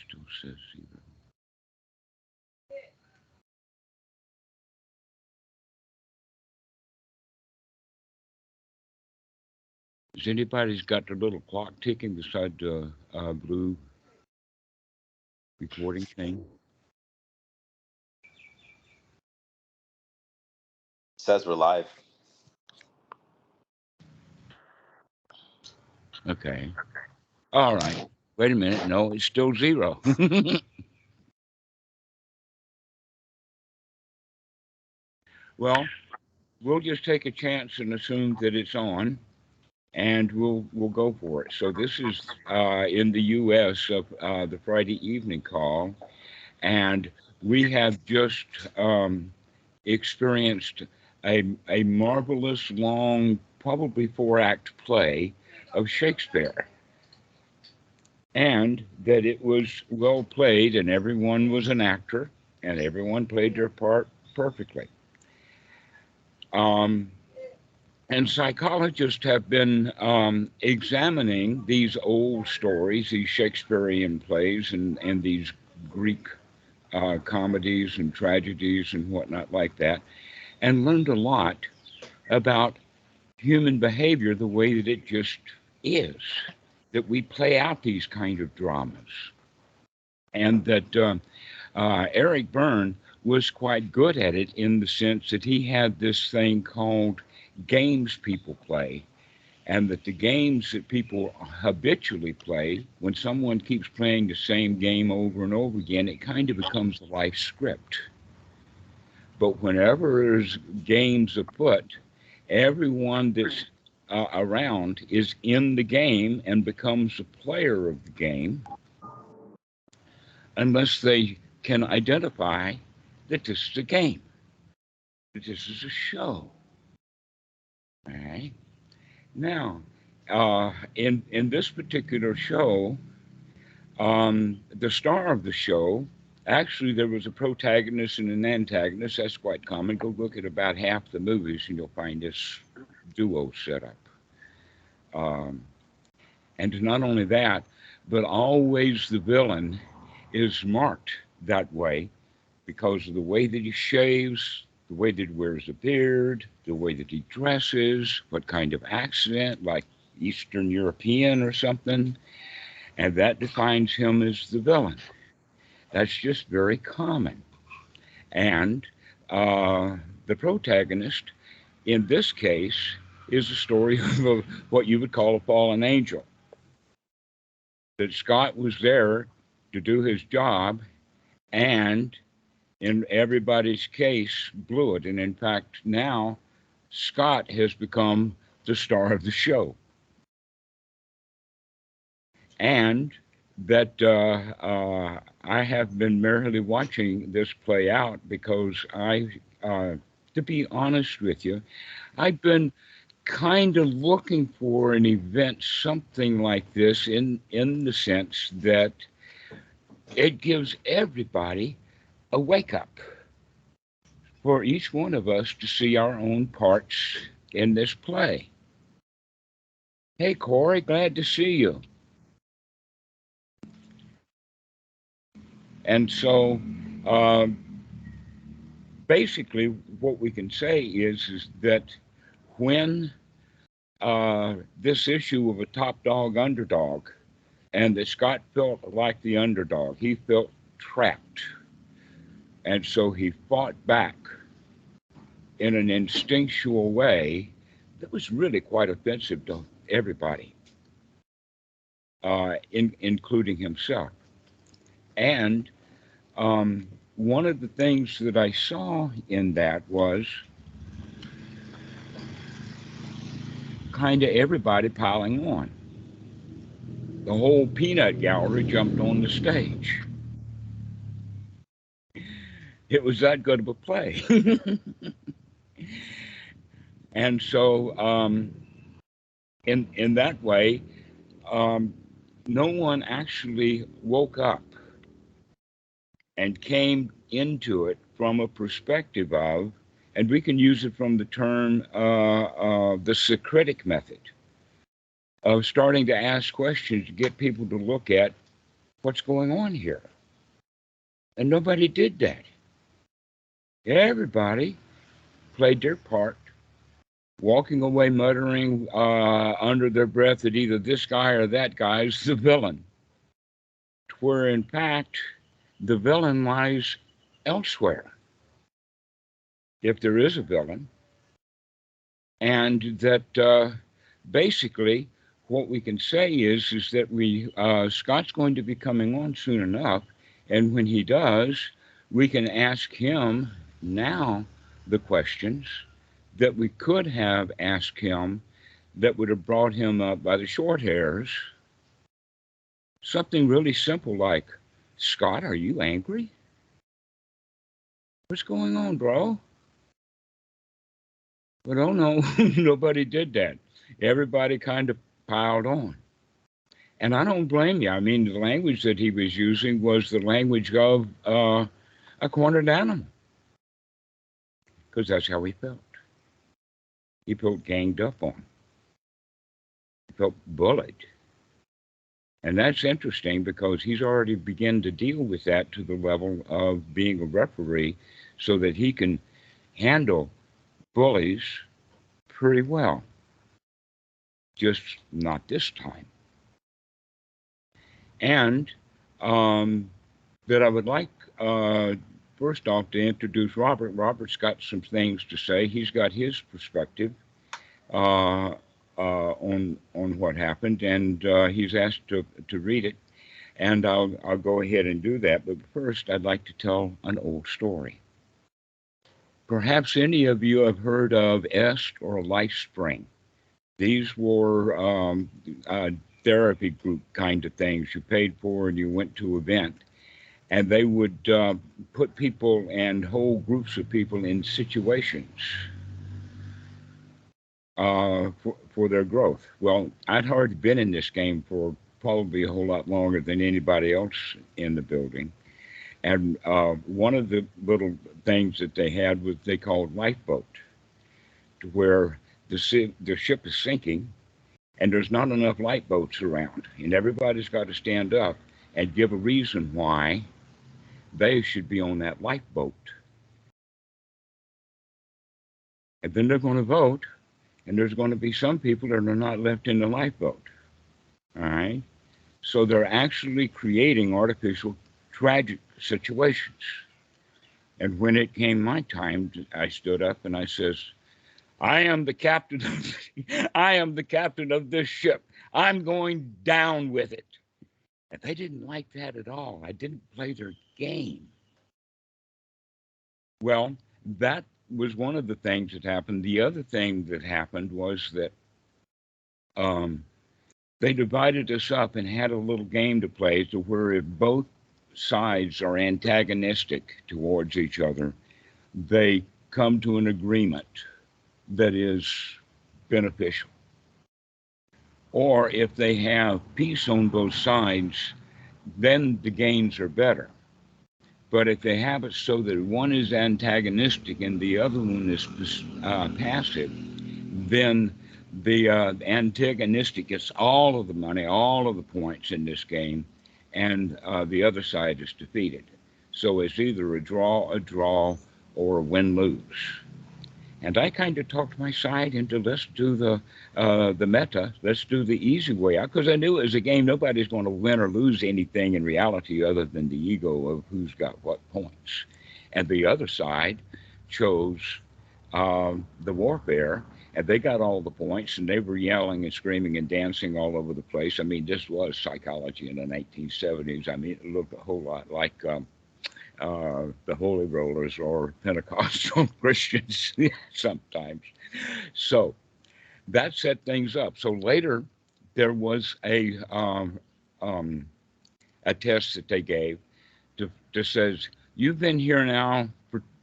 Still says 0. Has anybody's got the little clock ticking beside the blue recording thing? Says we're live. Okay. All right. Wait a minute. No, it's still 0. Well, we'll just take a chance and assume that it's on, and we'll go for it. So this is in the U.S. of the Friday evening call, and we have just experienced a marvelous long, probably 4-act play of Shakespeare, and that it was well played, and everyone was an actor, and everyone played their part perfectly. And psychologists have been examining these old stories, these Shakespearean plays, and these Greek comedies and tragedies and whatnot like that, and learned a lot about human behavior, the way that it just is, that we play out these kind of dramas. And that Eric Berne was quite good at it, in the sense that he had this thing called games people play, and that the games that people habitually play, when someone keeps playing the same game over and over again, it kind of becomes a life script. But whenever there's games afoot, everyone that's around is in the game and becomes a player of the game, unless they can identify that this is a game, that this is a show. All right. Now, in this particular show, the star of the show, actually, there was a protagonist and an antagonist. That's quite common. Go look at about half the movies, and you'll find this duo set up. And not only that, but always the villain is marked that way because of the way that he shaves, the way that he wears a beard, the way that he dresses, what kind of accent, like Eastern European or something, and that defines him as the villain. That's just very common. And the protagonist, in this case, is the story of what you would call a fallen angel. That Scott was there to do his job, and in everybody's case, blew it. And in fact, now Scott has become the star of the show. And that I have been merely watching this play out because to be honest with you, I've been kind of looking for an event, something like this, in the sense that it gives everybody a wake up, for each one of us to see our own parts in this play. Hey, Corey, glad to see you. And so basically what we can say is that when this issue of a top dog underdog, and that Scott felt like the underdog, he felt trapped. And so he fought back in an instinctual way that was really quite offensive to everybody, including himself. And one of the things that I saw in that was kind of everybody piling on. The whole peanut gallery jumped on the stage. It was that good of a play. And so in that way, no one actually woke up and came into it from a perspective of, and we can use it from the term the Socratic method, of starting to ask questions to get people to look at what's going on here? And nobody did that. Everybody played their part, walking away muttering under their breath that either this guy or that guy is the villain, where in fact the villain lies elsewhere, if there is a villain. And that basically what we can say is that Scott's going to be coming on soon enough, and when he does, we can ask him now the questions that we could have asked him that would have brought him up by the short hairs. Something really simple like, Scott, are you angry? What's going on, bro? But oh no, nobody did that. Everybody kind of piled on. And I don't blame you. I mean, the language that he was using was the language of a cornered animal, because that's how he felt. He felt ganged up on. He felt bullied. And that's interesting because he's already begun to deal with that to the level of being a referee so that he can handle bullies pretty well. Just not this time. And that I would like, first off, to introduce Robert. Robert's got some things to say. He's got his perspective on what happened, and he's asked to read it, and I'll go ahead and do that. But first, I'd like to tell an old story. Perhaps any of you have heard of EST or LifeSpring. These were therapy group kind of things. You paid for and you went to an event, and they would put people and whole groups of people in situations for their growth. Well, I'd already been in this game for probably a whole lot longer than anybody else in the building. And one of the little things that they had was they called lifeboat, to where the ship is sinking and there's not enough lifeboats around. And everybody's got to stand up and give a reason why they should be on that lifeboat. And then they're going to vote, and there's going to be some people that are not left in the lifeboat. All right? So they're actually creating artificial tragic situations. And when it came my time, I stood up and I says, I am the captain of this ship. I'm going down with it. And they didn't like that at all. I didn't play their game. Well, that was one of the things that happened. The other thing that happened was that they divided us up and had a little game to play to where if both sides are antagonistic towards each other, they come to an agreement that is beneficial. Or if they have peace on both sides, then the gains are better. But if they have it so that one is antagonistic and the other one is passive, then the antagonistic gets all of the money, all of the points in this game, and the other side is defeated. So it's either a draw, or a win-lose. And I kind of talked my side into let's do the meta, let's do the easy way out, because I knew it was a game. Nobody's going to win or lose anything in reality other than the ego of who's got what points. And the other side chose the warfare, and they got all the points, and they were yelling and screaming and dancing all over the place. I mean, this was psychology in the 1970s. I mean, it looked a whole lot like the Holy Rollers or Pentecostal Christians sometimes. So that set things up. So later there was a test that they gave to says, you've been here now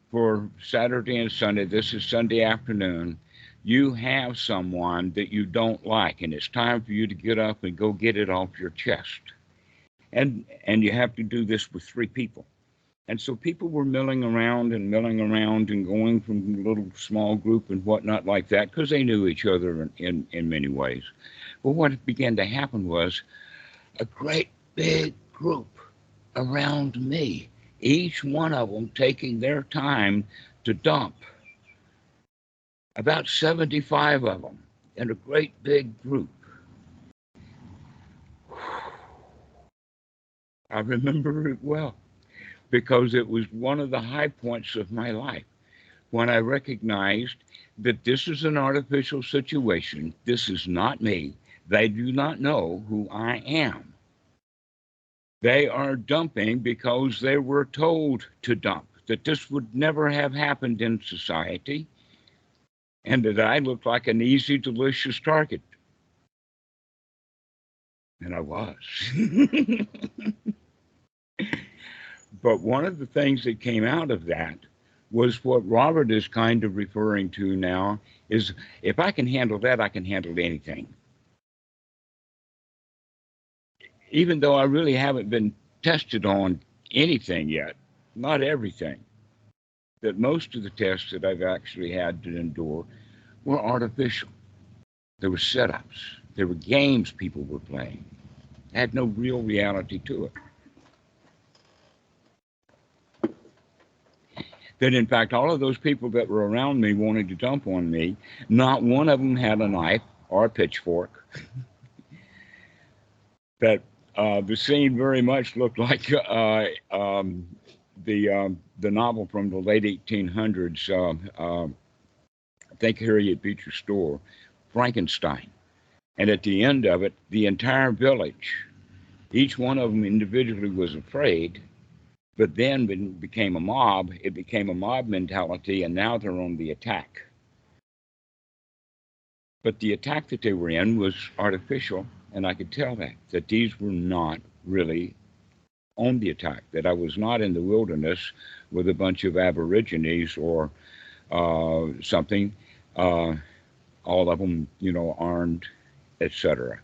for Saturday and Sunday. This is Sunday afternoon. You have someone that you don't like, and it's time for you to get up and go get it off your chest. And you have to do this with 3 people. And so people were milling around and going from a little small group and whatnot like that, because they knew each other in many ways. But what began to happen was a great big group around me, each one of them taking their time to dump. About 75 of them in a great big group. I remember it well because it was one of the high points of my life when I recognized that this is an artificial situation. This is not me. They do not know who I am. They are dumping because they were told to dump, that this would never have happened in society, and that I looked like an easy, delicious target. And I was. But one of the things that came out of that was what Robert is kind of referring to now is if I can handle that, I can handle anything. Even though I really haven't been tested on anything yet, not everything, that most of the tests that I've actually had to endure were artificial. There were setups. There were games people were playing. It had no real reality to it. That in fact, all of those people that were around me wanted to dump on me, not one of them had a knife or a pitchfork. That the scene very much looked like the novel from the late 1800s. I think Harriet Beecher Stowe, Frankenstein. And at the end of it, the entire village, each one of them individually was afraid, but then when it became a mob, it became a mob mentality, and now they're on the attack. But the attack that they were in was artificial, and I could tell that these were not really on the attack, that I was not in the wilderness with a bunch of aborigines or something, all of them, armed, etc.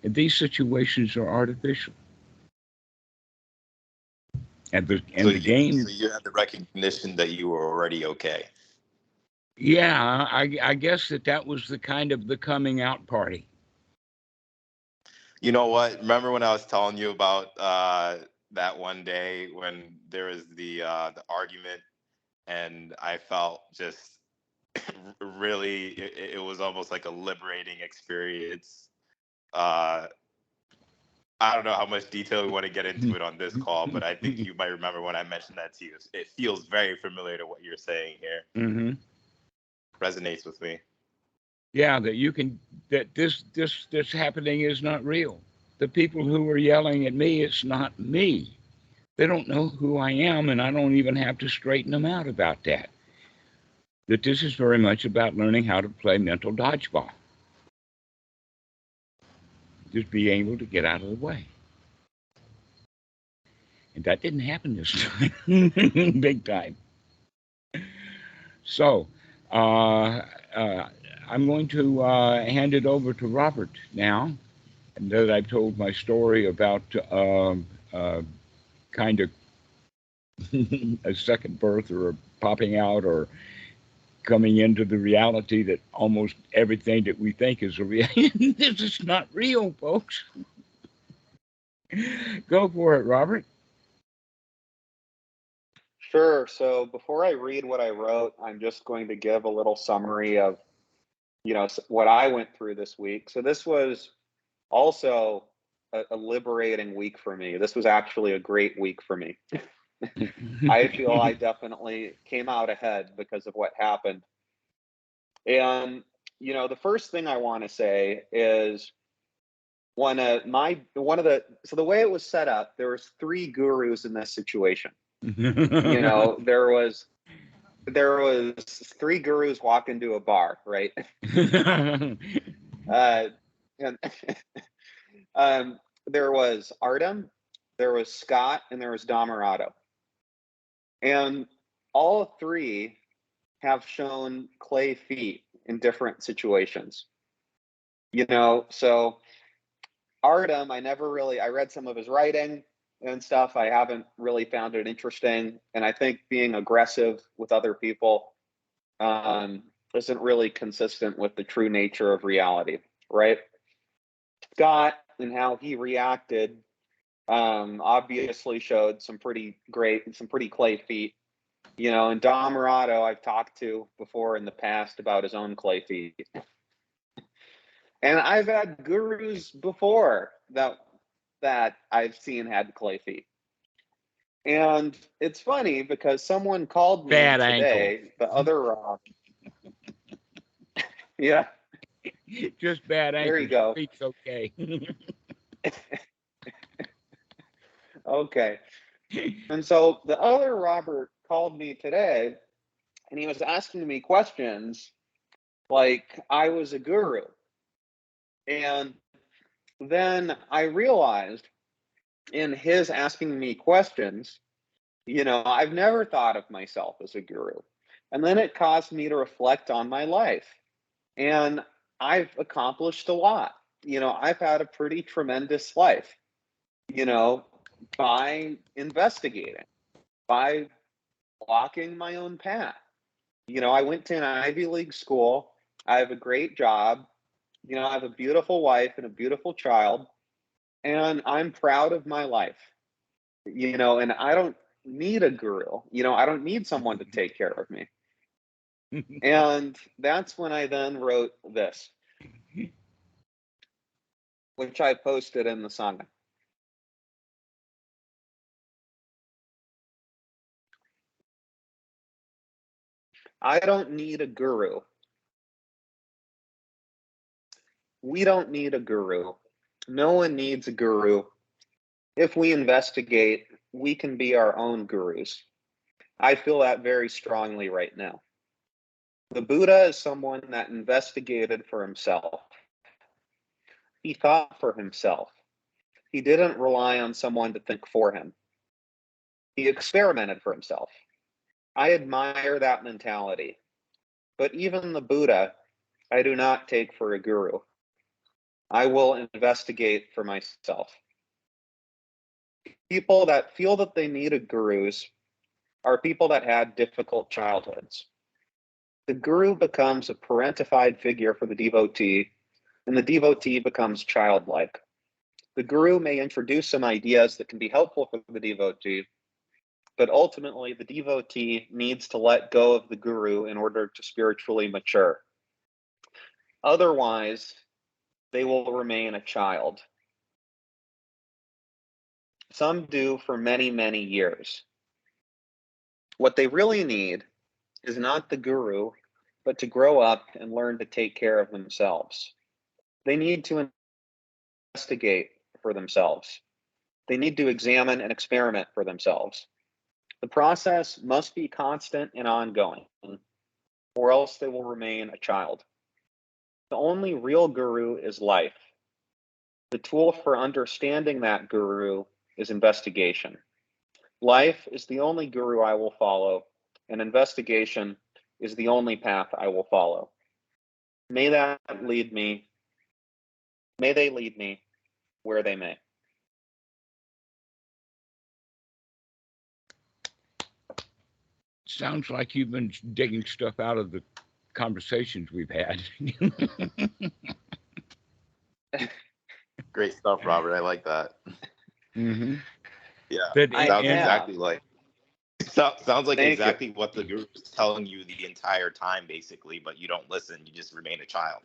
And these situations are artificial. And the game. So you had the recognition that you were already okay. Yeah, I guess that was the kind of the coming out party. You know what? Remember when I was telling you about that one day when there was the argument, and I felt just really it was almost like a liberating experience. I don't know how much detail we want to get into it on this call, but I think you might remember when I mentioned that to you. It feels very familiar to what you're saying here. Mm-hmm. Resonates with me. Yeah, that this happening is not real. The people who are yelling at me, it's not me. They don't know who I am, and I don't even have to straighten them out about that. That this is very much about learning how to play mental dodgeball. Just being able to get out of the way. And that didn't happen this time. Big time. So, I'm going to hand it over to Robert now. And that I've told my story about kind of a second birth or a popping out or coming into the reality that almost everything that we think is a reality. This is not real, folks. Go for it, Robert. Sure. So before I read what I wrote, I'm just going to give a little summary of, what I went through this week. So this was also a liberating week for me. This was actually a great week for me. I feel I definitely came out ahead because of what happened. And, the first thing I want to say is so the way it was set up, there was three gurus in this situation. There was three gurus walk into a bar, right? And there was Artem, there was Scott, and there was Dhammarato. And all three have shown clay feet in different situations. So Artem, I read some of his writing and stuff. I haven't really found it interesting. And I think being aggressive with other people isn't really consistent with the true nature of reality, right? Scott and how he reacted Obviously showed some pretty clay feet. You know, and Dhammarato I've talked to before in the past about his own clay feet. And I've had gurus before that I've seen had clay feet. And it's funny because someone called me Bad today, the other yeah, Just bad there ankles. you go. Feet's okay. Okay. And so the other Robert called me today and he was asking me questions like I was a guru. And then I realized in his asking me questions, you know, I've never thought of myself as a guru. And then it caused me to reflect on my life. And I've accomplished a lot. You know, I've had a pretty tremendous life, you know, by investigating, by walking my own path. You know, I went to an Ivy League school. I have a great job. You know, I have a beautiful wife and a beautiful child. And I'm proud of my life. You know, and I don't need a guru. You know, I don't need someone to take care of me. And that's when I then wrote this, which I posted in the Sangha. I don't need a guru. We don't need a guru. No one needs a guru. If we investigate, we can be our own gurus. I feel that very strongly right now. The Buddha is someone that investigated for himself. He thought for himself. He didn't rely on someone to think for him. He experimented for himself. I admire that mentality. But even the Buddha, I do not take for a guru. I will investigate for myself. People that feel that they need gurus are people that had difficult childhoods. The guru becomes a parentified figure for the devotee, and the devotee becomes childlike. The guru may introduce some ideas that can be helpful for the devotee, but ultimately the devotee needs to let go of the guru in order to spiritually mature. Otherwise, they will remain a child. Some do for many, many years. What they really need is not the guru, but to grow up and learn to take care of themselves. They need to investigate for themselves. They need to examine and experiment for themselves. The process must be constant and ongoing, or else they will remain a child. The only real guru is life. The tool for understanding that guru is investigation. Life is the only guru I will follow, and investigation is the only path I will follow. May that lead me, may they lead me where they may. Sounds like you've been digging stuff out of the conversations we've had. Great stuff, Robert. I like that. Mm-hmm. Yeah, But sounds exactly like sounds like Thank you. exactly what the guru is telling you the entire time, basically. But you don't listen; you just remain a child.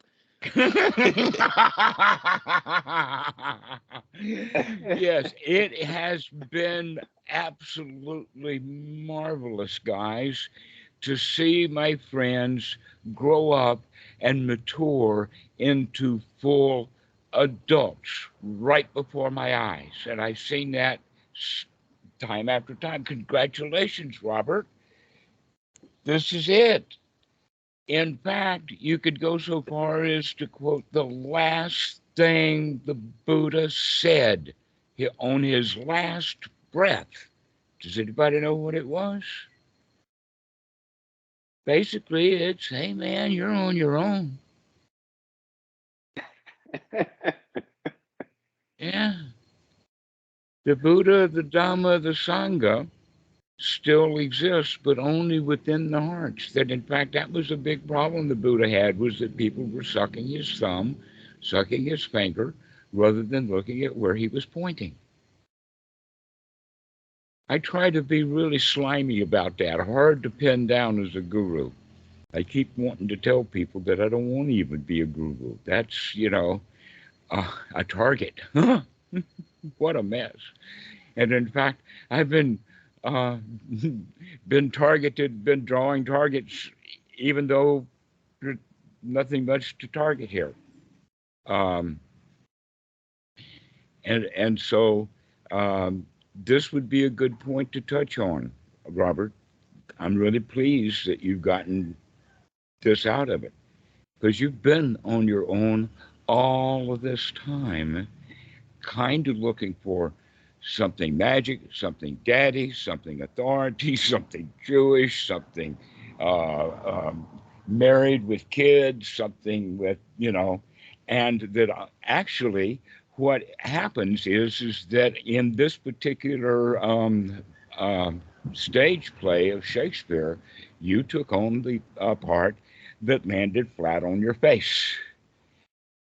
Yes, it has been absolutely marvelous, guys, to see my friends grow up and mature into full adults right before my eyes. And I've seen that time after time. Congratulations, Robert. This is it. In fact, you could go so far as to quote the last thing the Buddha said on his last breath. Does anybody know what it was? Basically, it's, hey man, you're on your own. Yeah. The Buddha, the Dhamma, the Sangha still exists, but only within the hearts. That in fact, that was a big problem the Buddha had, was that people were sucking his thumb, sucking his finger, rather than looking at where he was pointing. I try to be really slimy about that, hard to pin down as a guru. I keep wanting to tell people that I don't want to even be a guru. That's, a target. What a mess. And in fact, I've uh, been targeted, been drawing targets, even though there's nothing much to target here. Um, and so this would be a good point to touch on, Robert. I'm really pleased that you've gotten this out of it because you've been on your own all of this time, kind of looking for something magic, something daddy, something authority, something Jewish, something married with kids, something with, and that actually what happens is that in this particular uh, stage play of Shakespeare, you took on the part that landed flat on your face.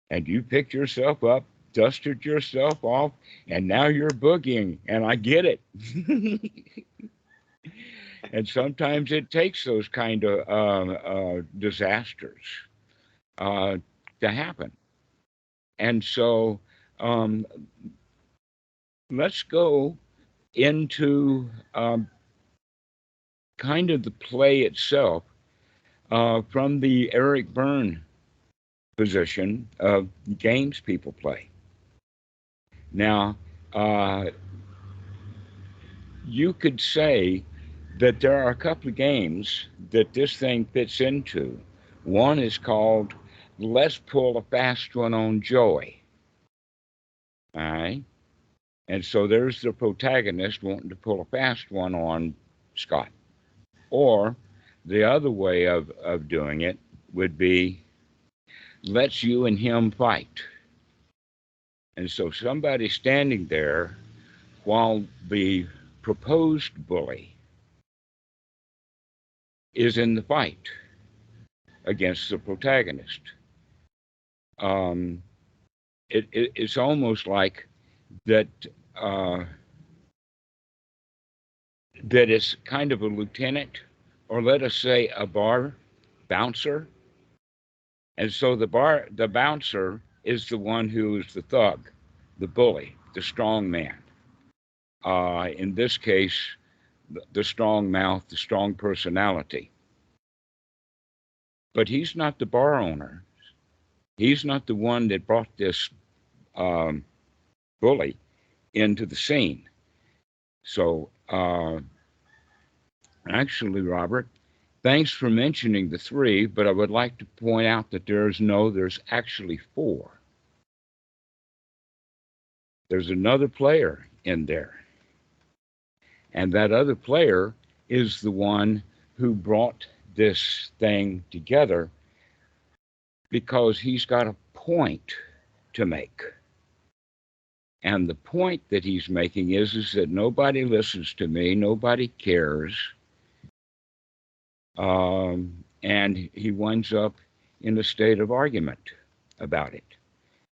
And you picked yourself up, dusted yourself off, and now you're boogieing. And I get it. And sometimes it takes those kind of disasters uh, to happen. And so um, let's go into kind of the play itself from the Eric Byrne position of games people play. Now, you could say that there are a couple of games that this thing fits into. One is called Let's Pull a Fast One on Joey. All right. And so there's the protagonist wanting to pull a fast one on Scott. Or the other way of doing it would be let's you and him fight. And so somebody's standing there while the proposed bully is in the fight against the protagonist. It's almost like that that it's kind of a lieutenant, or let us say a bar bouncer. And so the bouncer is the one who is the thug, the bully, the strong man. In this case, the strong mouth, the strong personality. But he's not the bar owner. He's not the one that brought this um, bully into the scene. So, actually, Robert, thanks for mentioning the three, but I would like to point out that there's actually four. There's another player in there. And that other player is the one who brought this thing together because he's got a point to make. And the point that he's making is that nobody listens to me, nobody cares. And he winds up in a state of argument about it.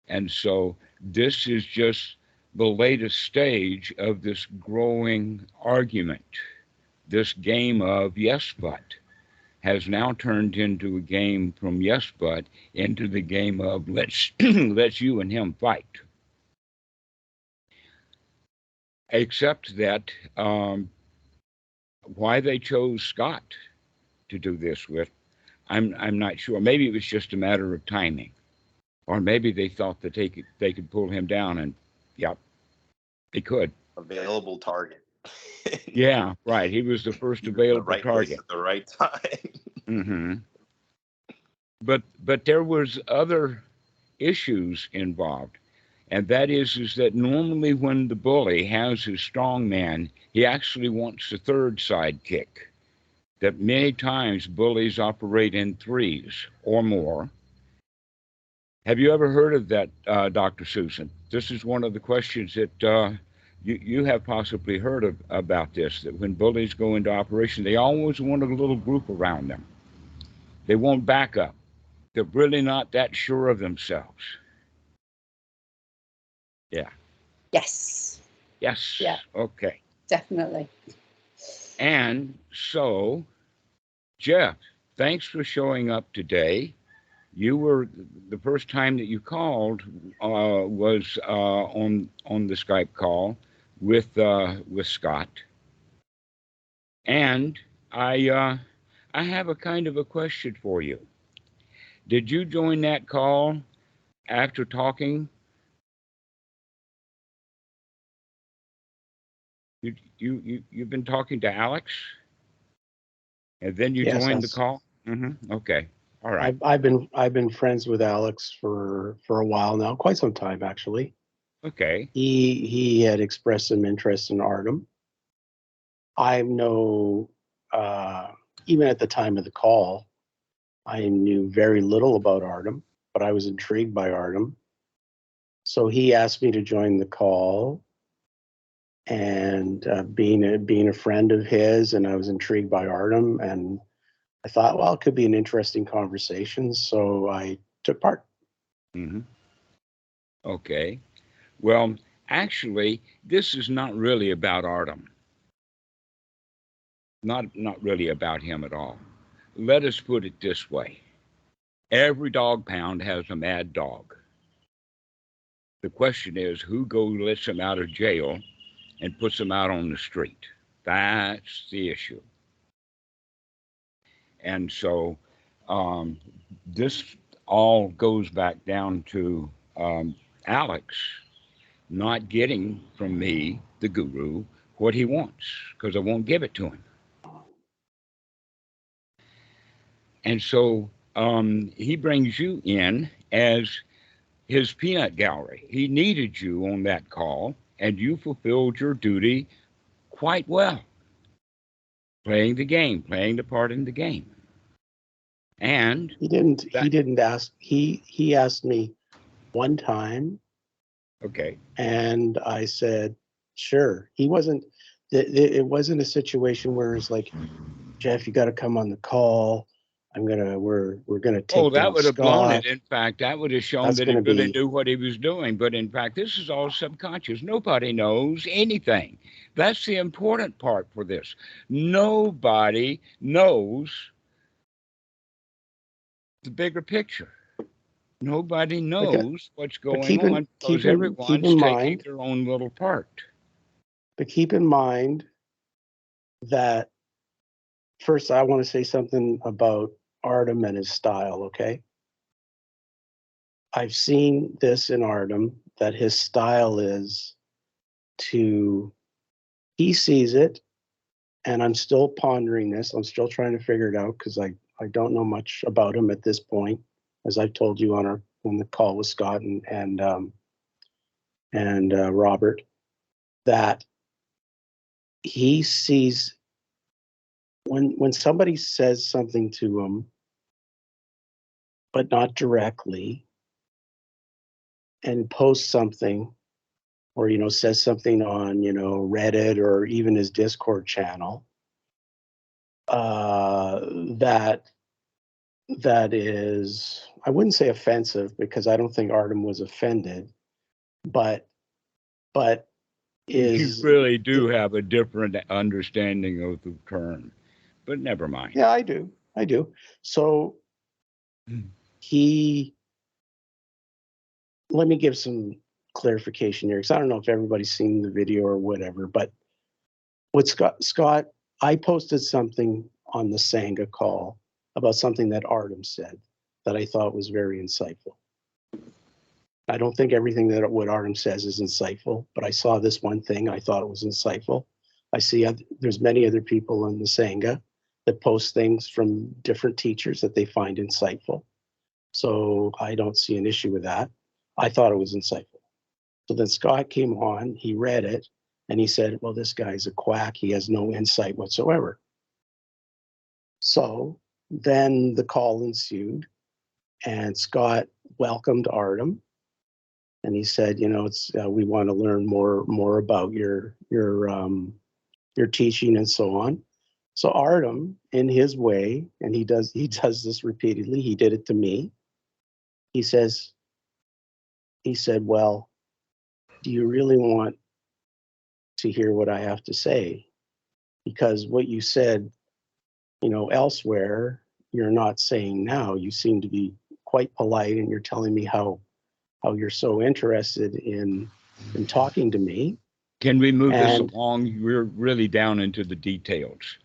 And so this is just the latest stage of this growing argument. This game of yes, but has now turned into a game from yes, but into the game of let's let's you and him fight. Except that why they chose Scott to do this with, I'm not sure. Maybe it was just a matter of timing, or maybe they thought that they could pull him down, and yep, they could. Available target. Yeah, right. He was the first available the right target place at the right time. Mm-hmm. But there was other issues involved, and that is that normally when the bully has his strong man, he actually wants a third sidekick. That many times bullies operate in threes or more. Have you ever heard of that, Dr. Susan? This is one of the questions that you have possibly heard of about this, that when bullies go into operation, they always want a little group around them. They won't back up. They're really not that sure of themselves. Yeah. Yes. Yes. Yeah. Okay. Definitely. And so, Jeff, thanks for showing up today. You were the first time that you called was on the Skype call with Scott, and I have a kind of a question for you. Did you join that call after talking? You've been talking to Alex, and then you Yes, joined the yes. call. Okay, all right. I've been friends with Alex for a while now, quite some time actually. Okay. He had expressed some interest in Artem. I know, even at the time of the call, I knew very little about Artem, but I was intrigued by Artem. So he asked me to join the call, and being a friend of his, and I was intrigued by Artem, and I thought, well, it could be an interesting conversation, so I took part. hmm Okay. Well, actually, this is not really about Artem. Not really about him at all. Let us put it this way. Every dog pound has a mad dog. The question is who lets him out of jail and puts him out on the street. That's the issue. And so this all goes back down to Alex not getting from me, the guru, what he wants because I won't give it to him. And so he brings you in as his peanut gallery. He needed you on that call, and you fulfilled your duty quite well, playing the game, playing the part in the game. And He didn't. that, He didn't ask. He asked me one time, okay, and I said, "Sure." He wasn't. It wasn't a situation where it's like, "Jeff, you got to come on the call. We're gonna oh, take that down would have blown it. Scott. In fact, that would have shown That's that he gonna really be." knew what he was doing. But in fact, this is all subconscious. Nobody knows anything. That's the important part for this. Nobody knows the bigger picture. Nobody Okay, knows what's but going on because keep everyone's in taking mind. their own little part. But keep in mind that first, I want to say something about Artem and his style. Okay, I've seen this in Artem that his style is to he sees it, and I'm still pondering this. I'm still trying to figure it out because I don't know much about him at this point, as I've told you on the call with Scott and Robert, that he sees when somebody says something to him, but not directly, and posts something, or says something on Reddit or even his Discord channel, that is, I wouldn't say offensive because I don't think Artem was offended, but You is really do have a different understanding of the term, but never mind. yeah, I do. So he let me give some clarification here because I don't know if everybody's seen the video or whatever, but with Scott, I posted something on the Sangha call about something that Artem said that I thought was very insightful. I don't think everything that what Artem says is insightful, but I saw this one thing, I thought it was insightful. I see there's many other people in the Sangha that post things from different teachers that they find insightful. So I don't see an issue with that. I thought it was insightful. So then Scott came on, he read it, and he said, well, this guy's a quack. He has no insight whatsoever. So then the call ensued, and Scott welcomed Artem, and he said, it's we want to learn more about your teaching and so on. So Artem, in his way, and he does this repeatedly. He did it to me. He said, well, do you really want to hear what I have to say, because what you said, elsewhere, you're not saying now. You seem to be quite polite, and you're telling me how you're so interested in talking to me. Can we move this And along? We're really down into the details.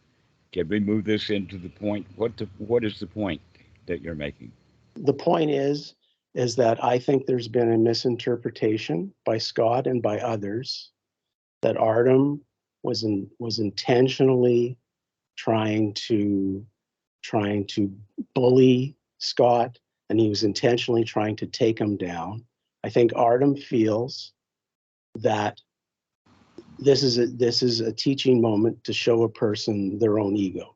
Can we move this into the point? What is the point that you're making? the point is that I think there's been a misinterpretation by Scott and by others that Artem was intentionally trying to bully Scott, and he was intentionally trying to take him down. I think Artem feels that this is a teaching moment to show a person their own ego.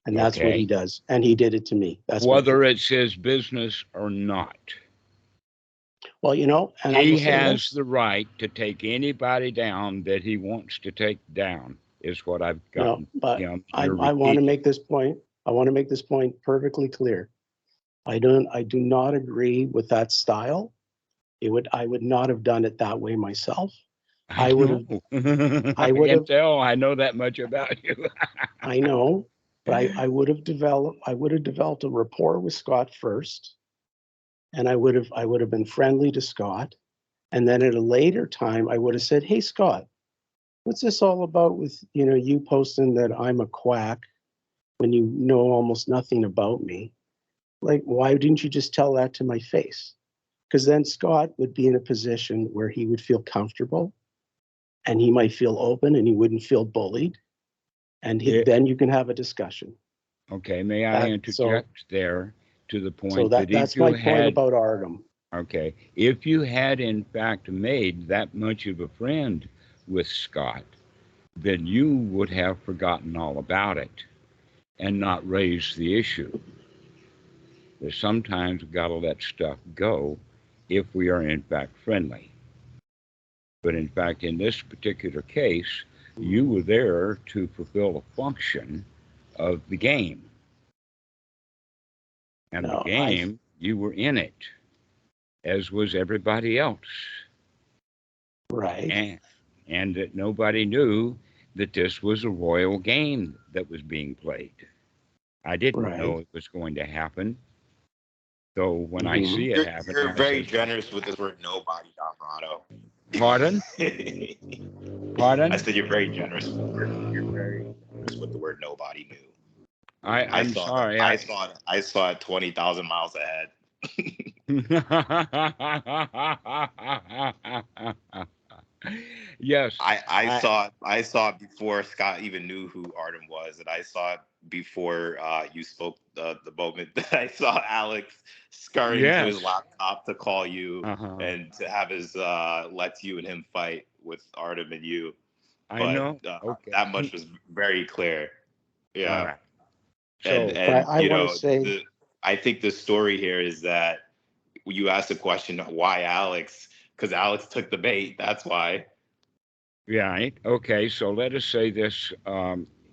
And that's what he does. And he did it to me. That's whether it's his business or not. Well, and he has the right to take anybody down that he wants to take down, is what I've gotten. But I want to make this point. I want to make this point perfectly clear. I do not agree with that style. I would not have done it that way myself. I would have tell I know that much about you. I know, but I would have developed a rapport with Scott first, and I would have been friendly to Scott, and then at a later time I would have said, "Hey Scott, what's this all about with you posting that I'm a quack when you know almost nothing about me? Like, why didn't you just tell that to my face?" Because then Scott would be in a position where he would feel comfortable, and he might feel open, and he wouldn't feel bullied, and then you can have a discussion. Okay, may I interject there to the point so that's my point about Artem. Okay, if you had in fact made that much of a friend with Scott, then you would have forgotten all about it and not raised the issue. There's sometimes we've got to let stuff go if we are in fact friendly. But in fact, in this particular case, you were there to fulfill a function of the game. And the game, you were in it, as was everybody else. Right. And that nobody knew that this was a royal game that was being played. I didn't know it was going to happen. So when I see it happen, you're very generous with this word "nobody," Dhammarato. Pardon? Pardon? I said you're very generous with the word. You're very generous with the word "nobody" knew. I'm sorry. I saw it 20,000 miles ahead. Yes. I saw it before Scott even knew who Artem was, and I saw it before you spoke the moment that I saw Alex scurrying to his laptop to call you and to have his let you and him fight with Artem and you. I know. Okay. That much was very clear. Yeah. All right. So, and I want to say, I think the story here is that you asked the question, why Alex? Because Alex took the bait. That's why. Right. Okay. So let us say this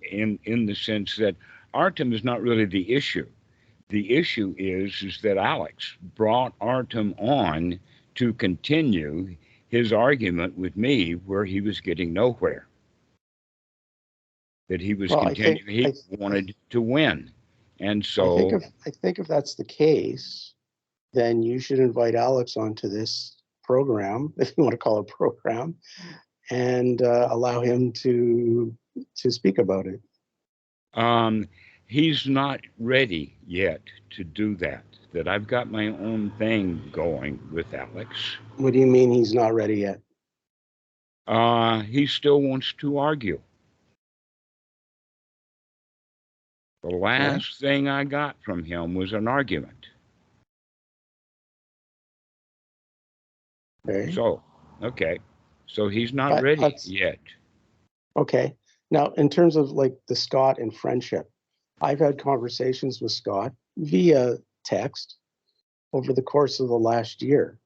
in the sense that Artem is not really the issue. The issue is that Alex brought Artem on to continue his argument with me where he was getting nowhere. That he was continuing. He wanted to win. And so I think if that's the case, then you should invite Alex onto this program, if you want to call it a program, and allow him to speak about it. He's not ready yet to do that. That I've got my own thing going with Alex. What do you mean he's not ready yet? He still wants to argue. The last thing I got from him was an argument. Okay. So he's not ready yet. Okay. Now, in terms of like the Scott and friendship, I've had conversations with Scott via text over the course of the last year.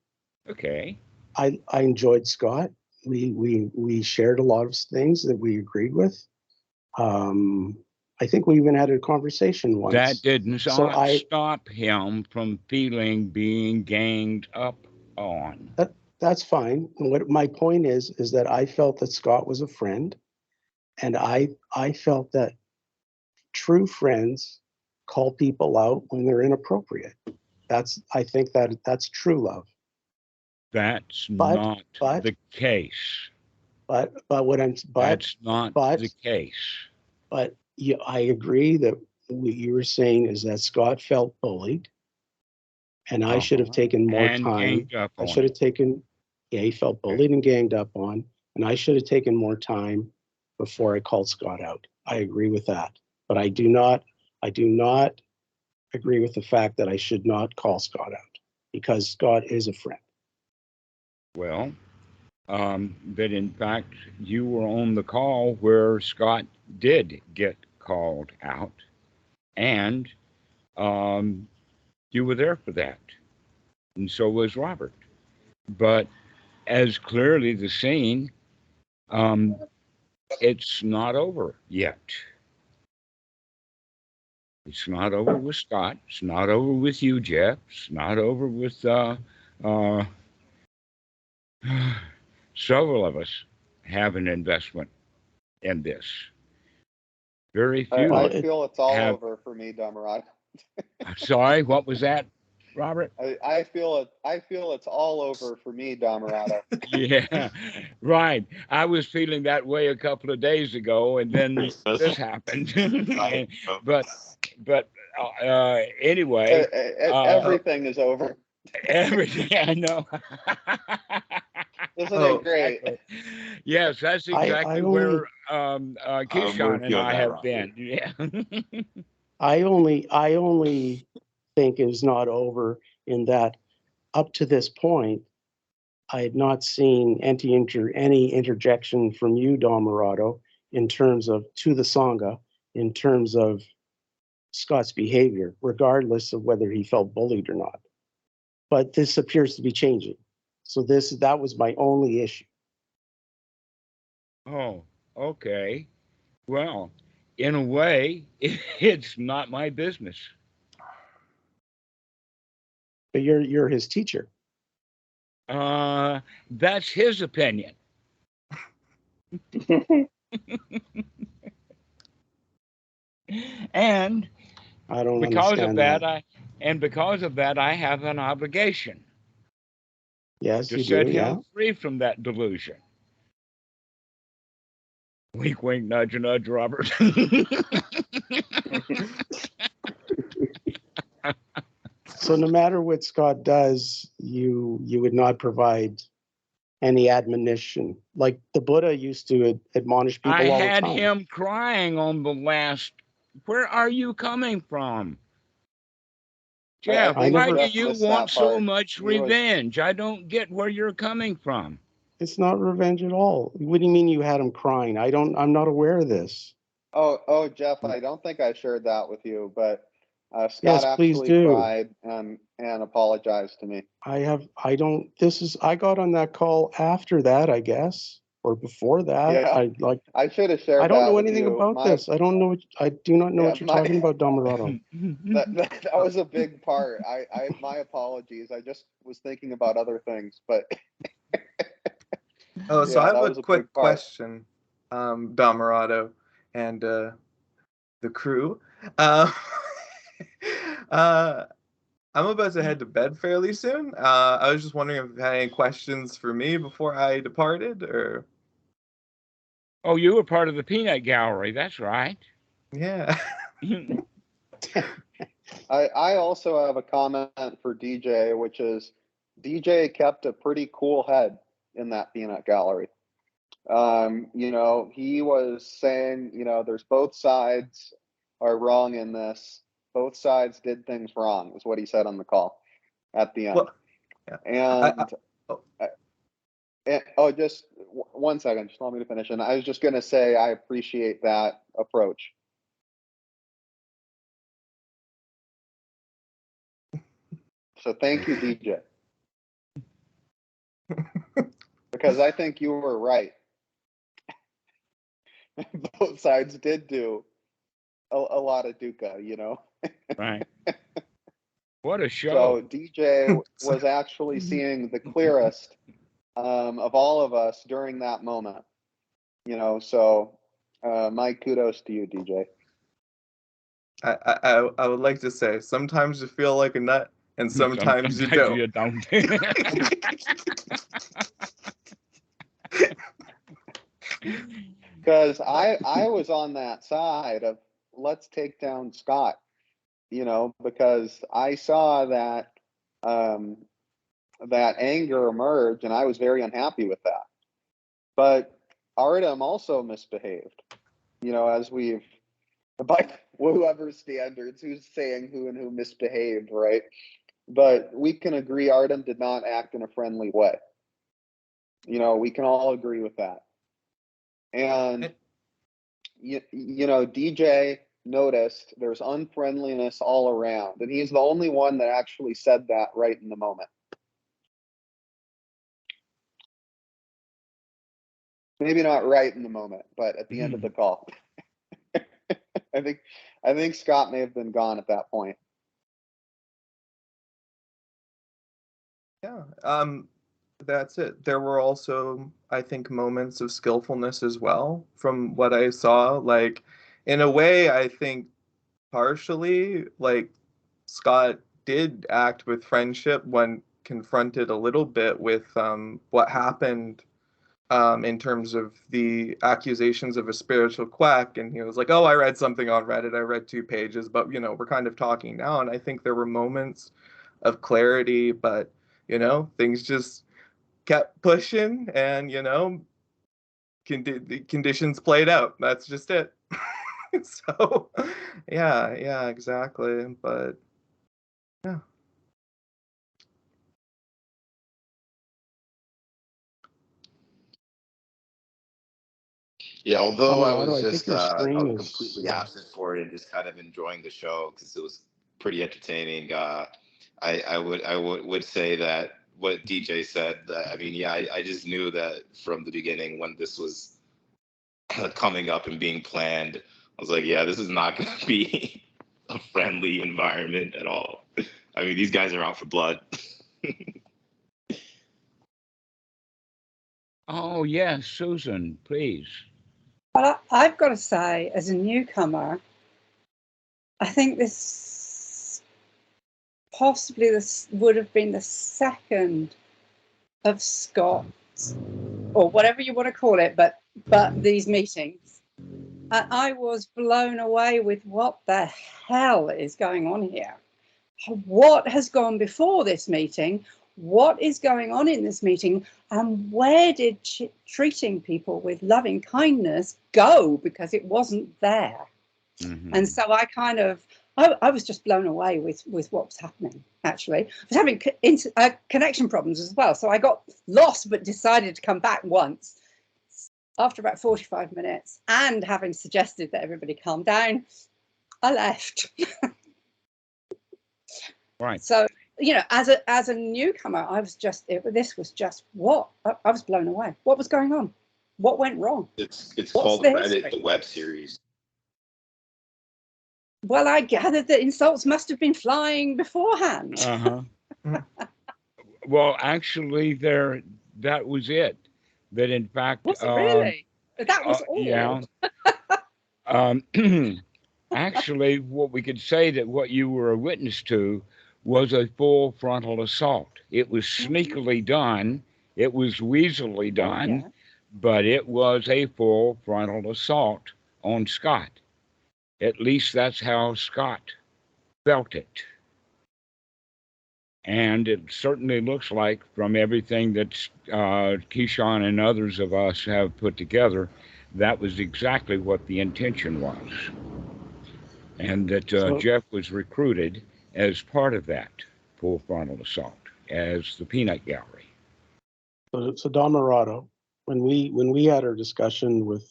Okay. I enjoyed Scott. We shared a lot of things that we agreed with. I think we even had a conversation once. That didn't stop him from being ganged up on. that's fine. And what my point is that I felt that Scott was a friend, and I felt that true friends call people out when they're inappropriate. I think that's true love. That's But not but the case. but That's not but the case. but yeah, I agree that what you were saying is that Scott felt bullied, and I should have Uh-huh. taken more And time. ganged up I on should have it. taken, yeah, he felt bullied and ganged up on, and I should have taken more time before I called Scott out. I agree with that. But I do not agree with the fact that I should not call Scott out, because Scott is a friend. Well, that in fact you were on the call where Scott did get called out, and um, you were there for that, and so was Robert. But as clearly the scene, um, it's not over yet. It's not over with Scott. It's not over with you, Jeff. It's not over with uh, several of us have an investment in this. Very Well, I few feel it's all have. over for me, Dhammarato. Sorry, what was that, Robert? I feel it. I feel it's all over for me, Dhammarato. Yeah, right. I was feeling that way a couple of days ago, and then this happened. but but anyway, uh, Everything is over. everything I know. Isn't Oh, it great? Exactly. Yes, that's I exactly only where we're Keyshawn and feeling I that, have Robert. been. Yeah. I only think it's not over in that up to this point, I had not seen any interjection from you, Dhammarato, in terms of to the Sangha, in terms of Scott's behavior, regardless of whether he felt bullied or not. But this appears to be changing. So that was my only issue. Oh, okay. Well, in a way, it's not my business. But you're his teacher. That's his opinion. And I don't because of understand that, that. I have an obligation Yes, to you set do. Yeah. him free from that delusion. Wink, wink, nudge, nudge, Robert. So no matter what Scott does, you would not provide any admonition. Like the Buddha used to admonish I people all the had time. him crying on the last. Where are you coming from? I Jeff, I think why never. do Jeff you missed want that so part. much He was. revenge? I don't get where you're coming from. It's not revenge at all. What do you mean you had him crying? I'm not aware of this. Oh, Jeff. I don't think I shared that with you, but Scott Yes, please actually do. cried and apologized to me. I don't, I got on that call after that, I guess, or before that. Yeah, I should have I shared don't that know with anything you. about this. I do not know Yeah, what you're talking about, Dhammarato. that was a big part. My apologies. I just was thinking about other things, but Oh, so I yeah, have that a was a big quick part. question, Dhammarato and the crew. Uh, uh, I'm about to head to bed fairly soon. I was just wondering if you had any questions for me before I departed, or Oh, you were part of the peanut gallery. That's right. yeah. I also have a comment for DJ, which is DJ kept a pretty cool head in that peanut gallery. He was saying, there's both sides are wrong in this. Both sides did things wrong, is what he said on the call at the end. Well, yeah. And, Oh, just 1 second, just allow me to finish. And I was just going to say, I appreciate that approach. So thank you, DJ. Because I think you were right. Both sides did do a lot of dukkha. Right. What a show. So DJ so- was actually seeing the clearest of all of us during that moment. You know, so my kudos to you, DJ. I would like to say sometimes you feel like a nut and sometimes you don't. You don't. Because I was on that side of let's take down Scott, you know, because I saw that that anger emerge, and I was very unhappy with that. But Artem also misbehaved, you know, as we've, by whoever's standards, who's saying who and who misbehaved, right? But we can agree Artem did not act in a friendly way. You know, we can all agree with that. And you know, DJ noticed there's unfriendliness all around, and he's the only one that actually said that right in the moment. Maybe not right in the moment, but at the end of the call. I think Scott may have been gone at that point. Yeah, that's it. There were also, I think, moments of skillfulness as well from what I saw. Like, in a way, I think partially, like, Scott did act with friendship when confronted a little bit with what happened in terms of the accusations of a spiritual quack. And he was like, oh, I read something on Reddit. I read 2 pages, but, you know, we're kind of talking now. And I think there were moments of clarity, but, you know, things just kept pushing and, you know, the conditions played out. That's just it. So, yeah, exactly. But, yeah. Yeah, although I Dhammarato, was I think just your I screen was is. completely absent for it and just kind of enjoying the show because it was pretty entertaining. I would say that what DJ said. I mean, yeah, I just knew that from the beginning when this was coming up and being planned. I was like, yeah, this is not going to be a friendly environment at all. I mean, these guys are out for blood. Oh, yes, Susan, please. But I've got to say, as a newcomer, I think this would have been the second of Scott's, or whatever you want to call it, but these meetings. And I was blown away with what the hell is going on here. What has gone before this meeting? What is going on in this meeting? And where did treating people with loving kindness go? Because it wasn't there. Mm-hmm. And so I was just blown away with what was happening, actually. I was having connection problems as well. So I got lost, but decided to come back once. After about 45 minutes, and having suggested that everybody calm down, I left. Right. So, you know, as a newcomer, this was just what? I was blown away. What was going on? What went wrong? It's What's called the Reddit, history? the web series. Well, I gathered that insults must have been flying beforehand. Uh-huh. Well, actually, that was it. That in fact, Was it really? That was all. Yeah. Actually, what we could say that what you were a witness to was a full frontal assault. It was sneakily done. It was weaselly done, Yeah. but it was a full frontal assault on Scott. At least that's how Scott felt it. And it certainly looks like, from everything that Keyshawn and others of us have put together, that was exactly what the intention was. And that Jeff was recruited as part of that full frontal assault as the peanut gallery. So Dhammarato, when we had our discussion with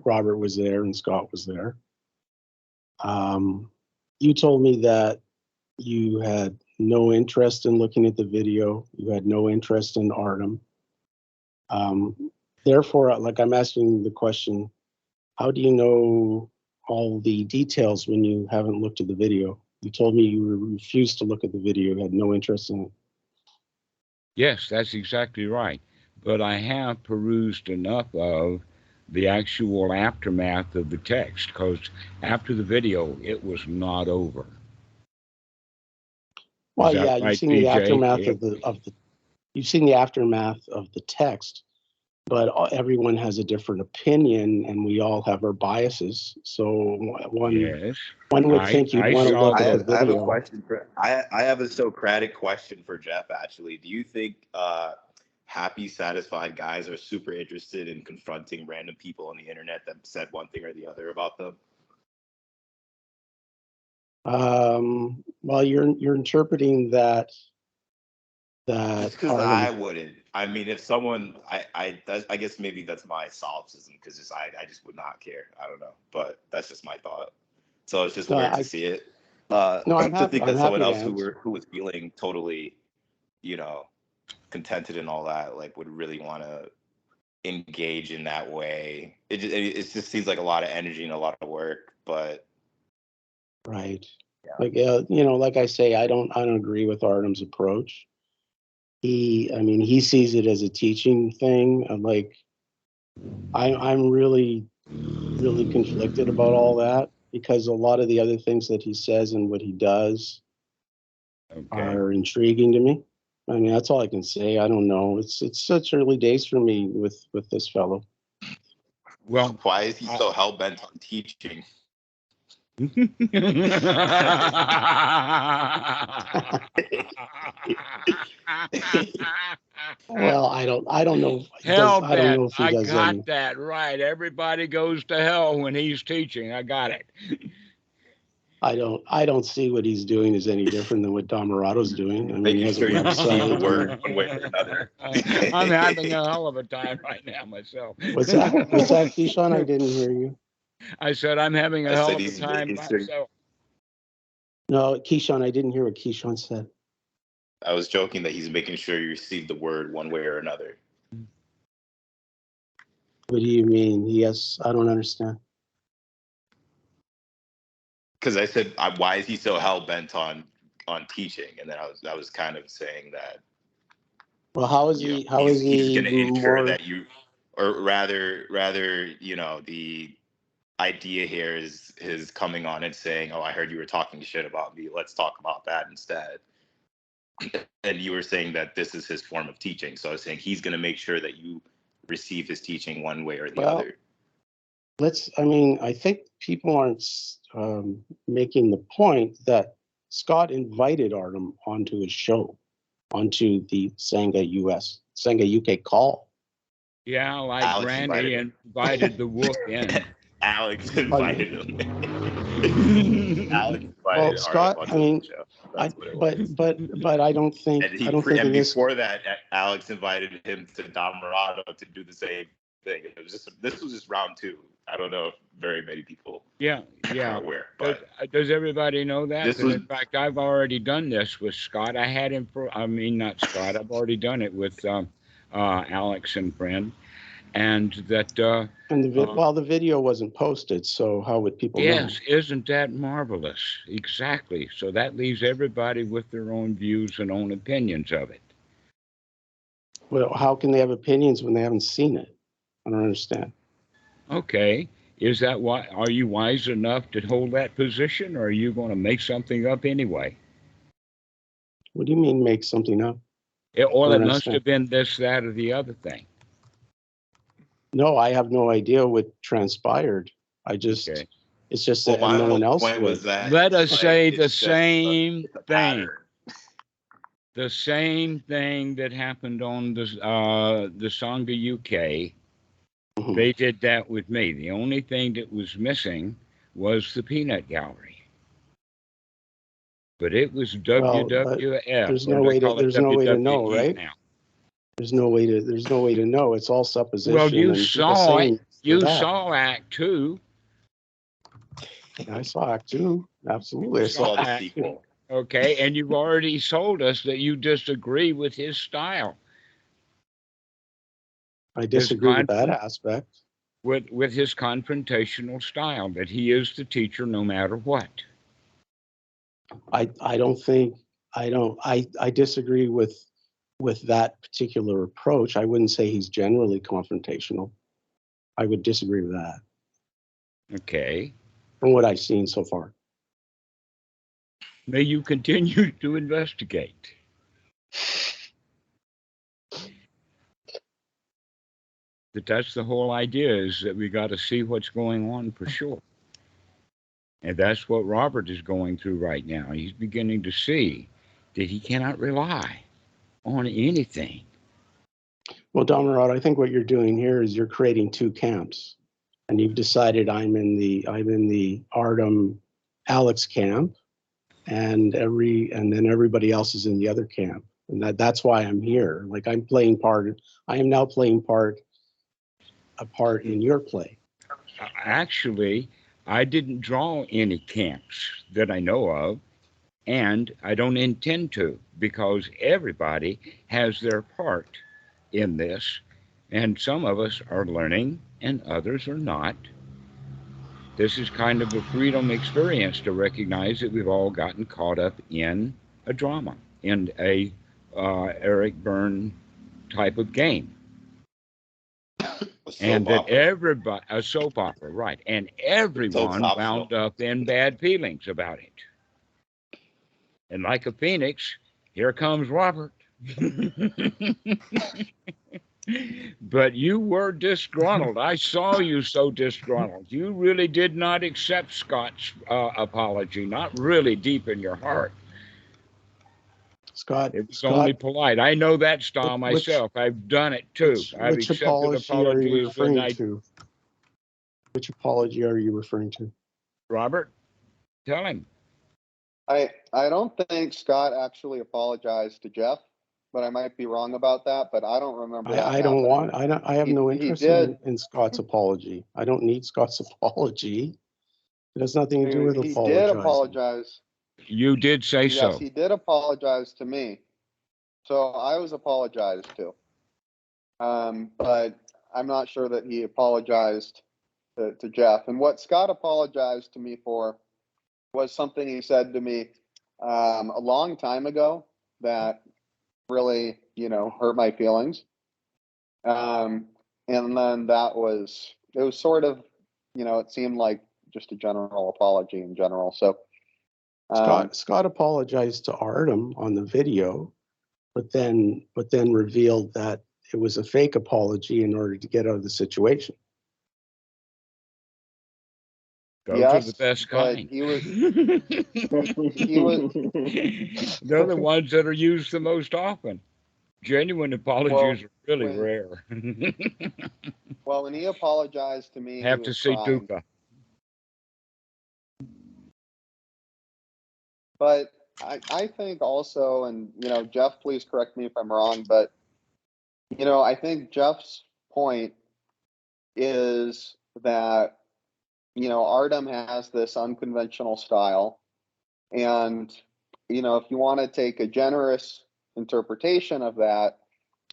Robert was there and Scott was there, you told me that you had no interest in looking at the video. You had no interest in Artem. Therefore, like, I'm asking the question, how do you know all the details when you haven't looked at the video? You told me you refused to look at the video, you had no interest in it. Yes, that's exactly right. but I have perused enough of the actual aftermath of the text, because after the video, it was not over. Well, Is that yeah, you've right, seen the PJ? aftermath of the you've seen the aftermath of the text, but everyone has a different opinion, and we all have our biases. So Yes. one would think you'd I want to saw look at the I have a video. question for I have a Socratic question for Jeff. Actually, do you think happy, satisfied guys are super interested in confronting random people on the internet that said one thing or the other about them? Well, you're interpreting that Just because I wouldn't. I mean, if someone, I guess maybe that's my solipsism, because I just would not care. I don't know, but that's just my thought. So it's just No, weird to see it. no, I'm To happy. think I'm that someone happy to else answer. who was feeling totally, you know, contented and all that, like, would really want to engage in that way. It just seems like a lot of energy and a lot of work, but Right. yeah. Like like I say, I don't agree with Artem's approach. He sees it as a teaching thing. I'm really conflicted about all that, because a lot of the other things that he says and what he does are intriguing to me. I mean, that's all I can say. I don't know. It's such early days for me with this fellow. Well, why is he so hell bent on teaching? Well, I don't know. Hell I don't know bent. if he I does any. got that right. Everybody goes to hell when he's teaching. I got it. I don't see what he's doing is any different than what Dhammarato's doing. I mean, he Making has a sure you receive the website. word one way or another. I'm having a hell of a time right now myself. What's that, Keyshawn? I didn't hear you. I said I'm having a I hell said of a he's time making sure. myself. No, Keyshawn, I didn't hear what Keyshawn said. I was joking that he's making sure you receive the word one way or another. What do you mean? Yes, I don't understand. Because I said, why is he so hell bent on teaching? And then I was kind of saying that. Well, how is he? How is he's he going to ensure more? that you, or rather, the idea here is his coming on and saying, "Oh, I heard you were talking shit about me. Let's talk about that instead." And you were saying that this is his form of teaching. So I was saying he's going to make sure that you receive his teaching one way or the other. I think people aren't making the point that Scott invited Artem onto his show, onto the Sangha US, Sangha UK call. Yeah, like Alex Brandy invited the wolf in. Alex invited him. Alex invited Well, Scott, Artem onto the show. That's what it was. But I don't think And in this. Before that, Alex invited him to Dhammarato to do the same thing. This was just round two. I don't know if very many people are aware. But Does everybody know that? In fact, I've already done this with Scott. I had him not Scott. I've already done it with Alex and friend. And that. The video wasn't posted, so how would people know? Yes, isn't that marvelous? Exactly. So that leaves everybody with their own views and own opinions of it. Well, how can they have opinions when they haven't seen it? I don't understand. Okay. Is that why? Are you wise enough to hold that position, or are you going to make something up anyway? What do you mean make something up? It must have been this, that, or the other thing. No, I have no idea what transpired. It's just that no one else would. Let us say the same thing. The same thing that happened on the Sangha UK. Mm-hmm. They did that with me. The only thing that was missing was the peanut gallery. But it was WWF. There's no way to know, right? Now. There's no way to know. It's all supposition. Well, you saw it. You saw Act 2. I saw Act 2. Absolutely. I saw the sequel. Okay, and you've already told us that you disagree with his style. I disagree with that aspect. With his confrontational style, that he is the teacher no matter what. I disagree with with that particular approach. I wouldn't say he's generally confrontational. I would disagree with that Okay. from what I've seen so far. May you continue to investigate. But that's the whole idea, is that we got to see what's going on for sure. And that's what Robert is going through right now. He's beginning to see that he cannot rely on anything. Well, Dhammarato, I think what you're doing here is you're creating two camps, and you've decided I'm in the Artem Alex camp, and then everybody else is in the other camp, and that's why I'm here. Like I am now playing a part in your play. Actually, I didn't draw any camps that I know of, and I don't intend to, because everybody has their part in this, and some of us are learning and others are not. This is kind of a freedom experience to recognize that we've all gotten caught up in a drama, in a Eric Byrne type of game. And that everybody, a soap opera, right, and everyone wound up in bad feelings about it. And like a phoenix, here comes Robert. But you were disgruntled. I saw you so disgruntled. You really did not accept Scott's apology, not really deep in your heart. Scott, it was only polite. I know that style myself. I've done it too. I've which accepted apology are you apologies. referring to? Which apology are you referring to? Robert, tell him. I don't think Scott actually apologized to Jeff, but I might be wrong about that. But I don't remember. I have no interest in Scott's apology. I don't need Scott's apology. It has nothing to do with apologizing. He did apologize. You did say so. Yes, he did apologize to me. So I was apologized to. But I'm not sure that he apologized to Jeff. And what Scott apologized to me for was something he said to me a long time ago that really, hurt my feelings. And then it was sort of, it seemed like just a general apology in general. So Scott apologized to Artem on the video, but then revealed that it was a fake apology in order to get out of the situation. Those are the best kind. He was. They're the ones that are used the most often. Genuine apologies are really rare. Well, when he apologized to me, have to see Duca. But I think also, and Jeff, please correct me if I'm wrong, but I think Jeff's point is that Artem has this unconventional style, and if you want to take a generous interpretation of that,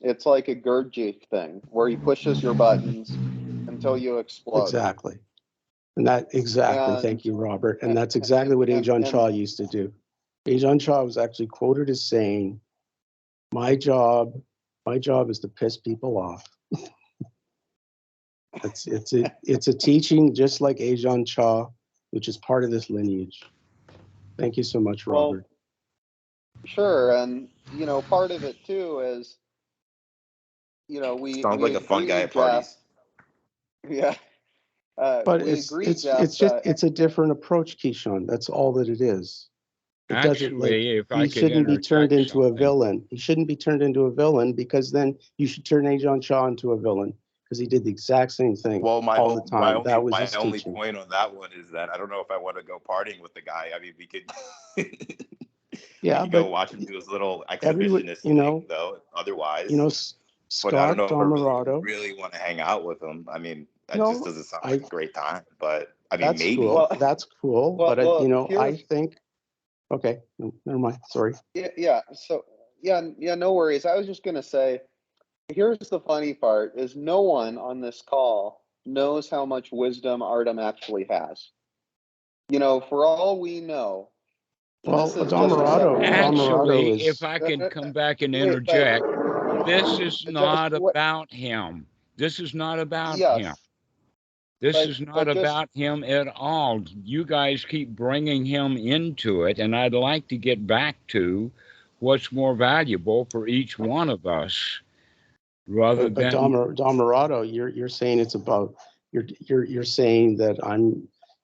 it's like a Gurdjieff thing where he pushes your buttons until you explode. Exactly. And thank you, Robert. And that's exactly what Ajahn Chah used to do. Ajahn Chah was actually quoted as saying, my job is to piss people off. It's a teaching just like Ajahn Chah, which is part of this lineage. Thank you so much, Robert. Well, sure, and part of it too is we sounds like a fun guy at parties. Yeah. But it's a different approach, Keyshawn. That's all that it is. He shouldn't be turned into a villain. He shouldn't be turned into a villain, because then you should turn Ajahn Chah into a villain, because he did the exact same thing all the time. My only point on that one is that I don't know if I want to go partying with the guy. I mean, we could go watch him do his little exhibitionist thing, though. Otherwise, Scott, but I don't know if Dhammarato, I really want to hang out with him. I mean, that just doesn't sound like a great time. But I mean, that's maybe. Cool. That's cool. But I think. Okay, never mind. Sorry. Yeah. So no worries. I was just gonna say, here's the funny part: is no one on this call knows how much wisdom Artem actually has. For all we know, Well, this is just a Dhammarato, summary. Dhammarato Actually, if is, I can come back and Wait, but interject, this is just not what? about him. This is not about him. Yes, This is not but just about him at all. You guys keep bringing him into it, and I'd like to get back to what's more valuable for each one of us rather but than Dhammarato, you're saying it's about, you're saying that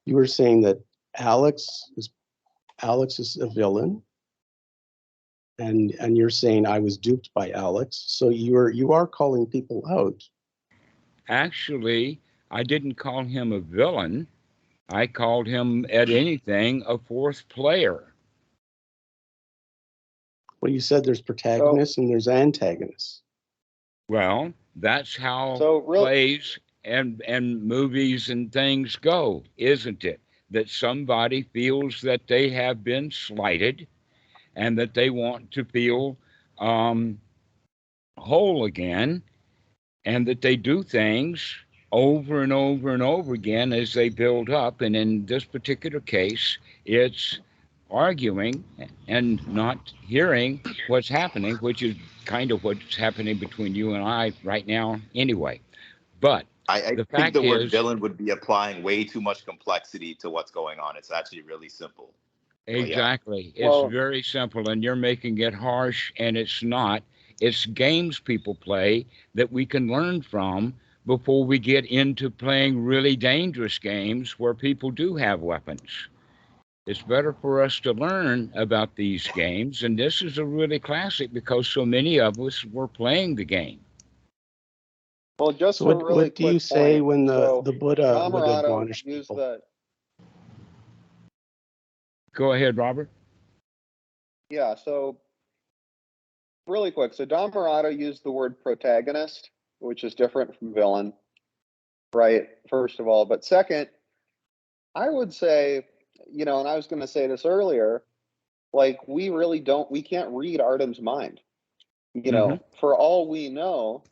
you were saying that Alex is a villain, and you're saying I was duped by Alex. So you are calling people out. actually, I didn't call him a villain. I called him, at anything, a fourth player. Well, you said there's so protagonists and there's antagonists. Well, that's how so real. plays and movies and things go, isn't it? That somebody feels that they have been slighted and that they want to feel um, whole again, and that they do things over and over and over again as they build up. And in this particular case, it's arguing and not hearing what's happening, which is kind of what's happening between you and I right now anyway. But I the think the fact word is, villain would be applying way too much complexity to what's going on. It's actually really simple. But yeah. exactly, it's Well, very simple, and you're making it harsh, and it's not. It's games people play that we can learn from before we get into playing really dangerous games where people do have weapons. It's better for us to learn about these games, and this is a really classic because so many of us were playing the game. well, just So a really what do you quick say point. when So the Buddha would Dhammarato admonish used people? the Go ahead, Robert. yeah. So really quick. So Dhammarato used the word protagonist, which is different from villain, right? First of all, but second, I would say, and I was going to say this earlier, like we can't read Artem's mind. Mm-hmm. For all we know,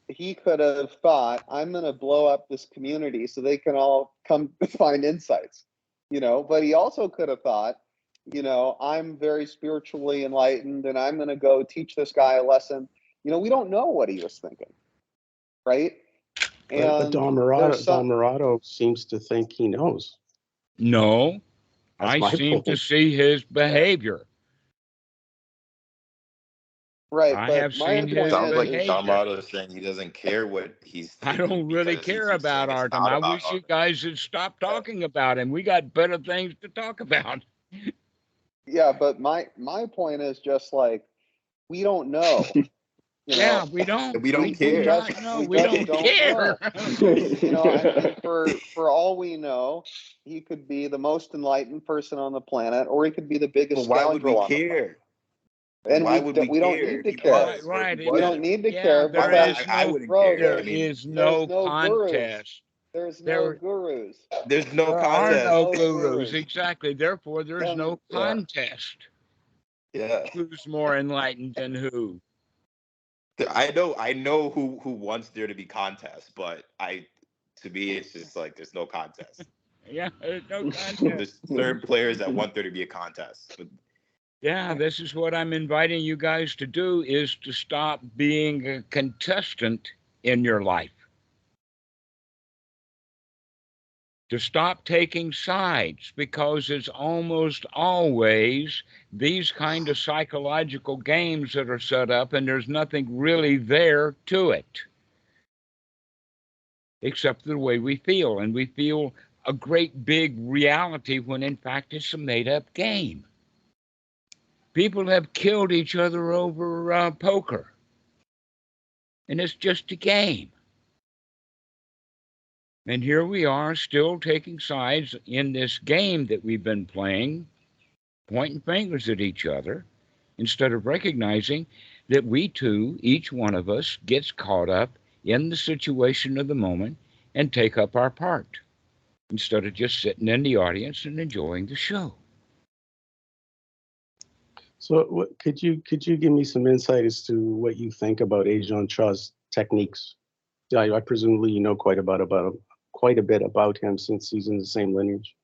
he could have thought, I'm going to blow up this community so they can all come find insights, but he also could have thought, I'm very spiritually enlightened and I'm going to go teach this guy a lesson. We don't know what he was thinking, right? But And there's some, Dhammarato seems to think he knows. No, That's I my seem to point. see his behavior. right. I have But my seen point his Sounds like is behavior. Dhammarato is saying he doesn't care what he's I thinking don't really because care he's about saying it's Artem. not I about wish you Artem. guys had stopped talking about him. We got better things to talk about. yeah, but my point is just like, we don't know, Yeah, we don't. We don't We do we care. just not know. we We just don't don't care. know. And for all we know, he could be the most enlightened person on the planet, or he could be the Well, biggest why would we scoundrel on the planet. care? And Why would we we don't care need if to he care. was Right, or if he right. We don't wasn't? need to Yeah, care I mean, because, I wouldn't bro, care. I there mean, is there's no no gurus. contest. There's no There, gurus. there's no there are There's contest. no no gurus. gurus. Exactly. Therefore, there's And no Yeah, contest. yeah. Who's more enlightened than who? I know who wants there to be contests, but to me, it's just like there's no contest. Yeah, there's no contest. There's certain players that want there to be a contest. But Yeah, this is what I'm inviting you guys to do, is to stop being a contestant in your life. To stop taking sides, because it's almost always these kind of psychological games that are set up and there's nothing really there to it except the way we feel, and we feel a great big reality when in fact it's a made up game. People have killed each other over poker, and it's just a game. And here we are still taking sides in this game that we've been playing, pointing fingers at each other, instead of recognizing that we too, each one of us, gets caught up in the situation of the moment and take up our part, instead of just sitting in the audience and enjoying the show. So could you give me some insight as to what you think about Ajahn Chah's techniques? I presumably you know quite a bit about him since he's in the same lineage.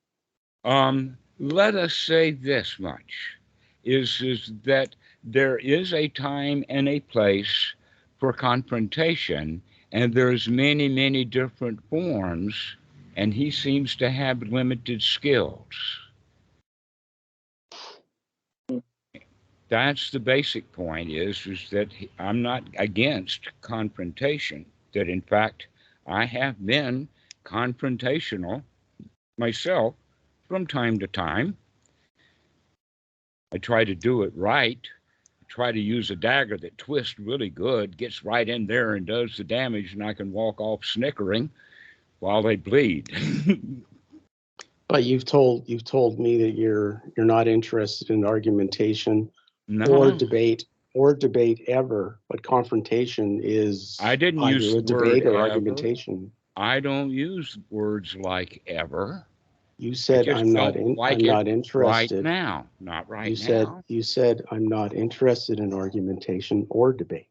let us say this much, is that there is a time and a place for confrontation, and there's many, many different forms, and he seems to have limited skills. That's the basic point, is that I'm not against confrontation, that in fact I have been confrontational myself from time to time. I try to do it right. I try to use a dagger that twists really good, gets right in there and does the damage, and I can walk off snickering while they bleed. But you've told me that you're not interested in argumentation or No, debate ever, but confrontation is I didn't either use a the word debate or ever. argumentation. I don't use words like ever. You I said just don't I'm like it not right interested. now. Not right You now. said I'm not interested in argumentation or debate.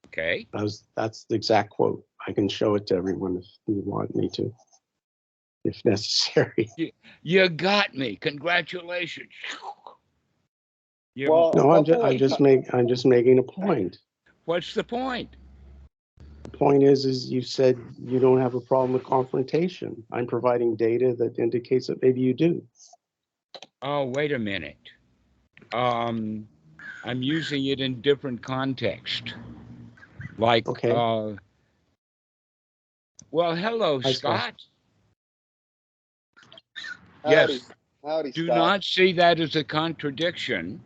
Okay. That's the exact quote. I can show it to everyone if you want me to, if necessary. You got me. Congratulations. You, Well, a No, couple I'm of just making a point. what's the point? The point is you said you don't have a problem with confrontation. I'm providing data that indicates that maybe you do. Oh, wait a minute. I'm using it in different context. Like, Okay. well, hello, Hi, Scott. Scott. howdy, Yes, howdy, do Scott. not see that as a contradiction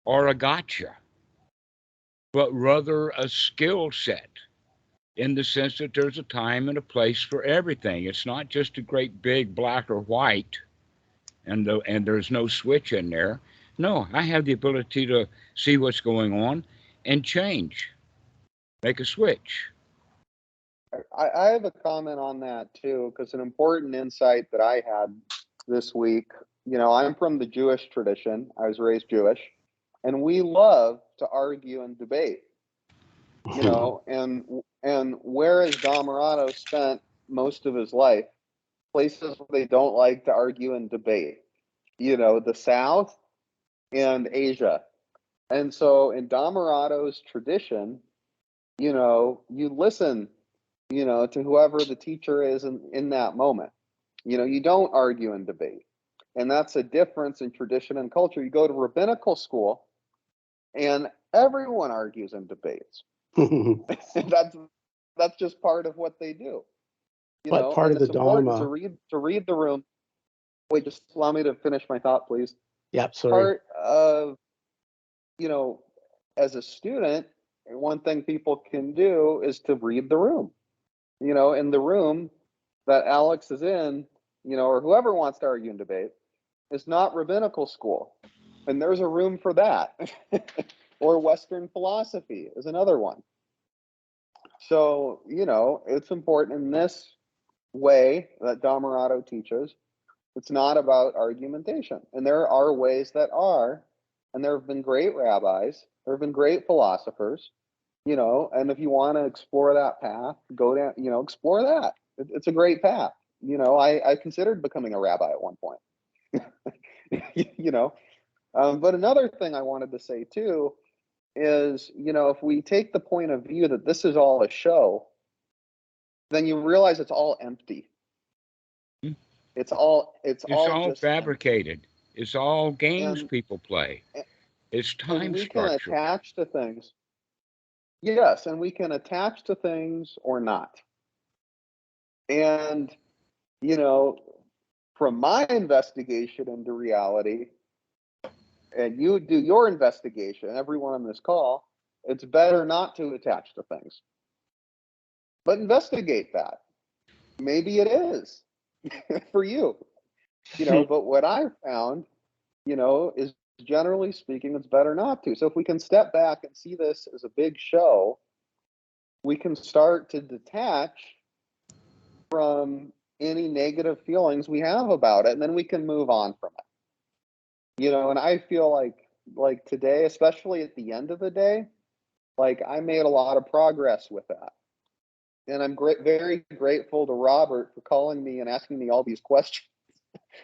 or a gotcha, but rather a skill set, in the sense that there's a time and a place for everything. It's not just a great big black or white, and there's no switch in there. No, I have the ability to see what's going on and change, make a switch. I have a comment on that too, because an important insight that I had this week. I'm from the Jewish tradition. I was raised Jewish, and we love to argue and debate. And whereas Dhammarato spent most of his life places where they don't like to argue and debate, the South and Asia. And so in Dhammarato's tradition, you listen, to whoever the teacher is in that moment. You don't argue and debate. And that's a difference in tradition and culture. You go to rabbinical school and everyone argues and debates. that's just part of what they do. But part And of the it's important to Dhamma, read the room. Wait, just allow me to finish my thought, please. yeah, sorry. Part of, as a student, one thing people can do is to read the room. In the room that Alex is in, or whoever wants to argue and debate, is not rabbinical school. And there's a room for that. Or Western philosophy is another one. So, it's important in this way that Dhammarato teaches. It's not about argumentation. And there are ways that are, and there have been great rabbis, there have been great philosophers, and if you want to explore that path, go down, explore that. It's a great path. I considered becoming a rabbi at one point. But another thing I wanted to say too is, if we take the point of view that this is all a show, then you realize it's all empty. It's all just Fabricated. empty. It's all games And people play. It's and time we can structure. attach to things. Yes, and we can attach to things or not. And from my investigation into reality, and you do your investigation, everyone on this call, it's better not to attach to things. But investigate that. Maybe it is for you. But what I found, is generally speaking, it's better not to. So if we can step back and see this as a big show, we can start to detach from any negative feelings we have about it, and then we can move on from it. And I feel like today, especially at the end of the day, like I made a lot of progress with that. And I'm very grateful to Robert for calling me and asking me all these questions.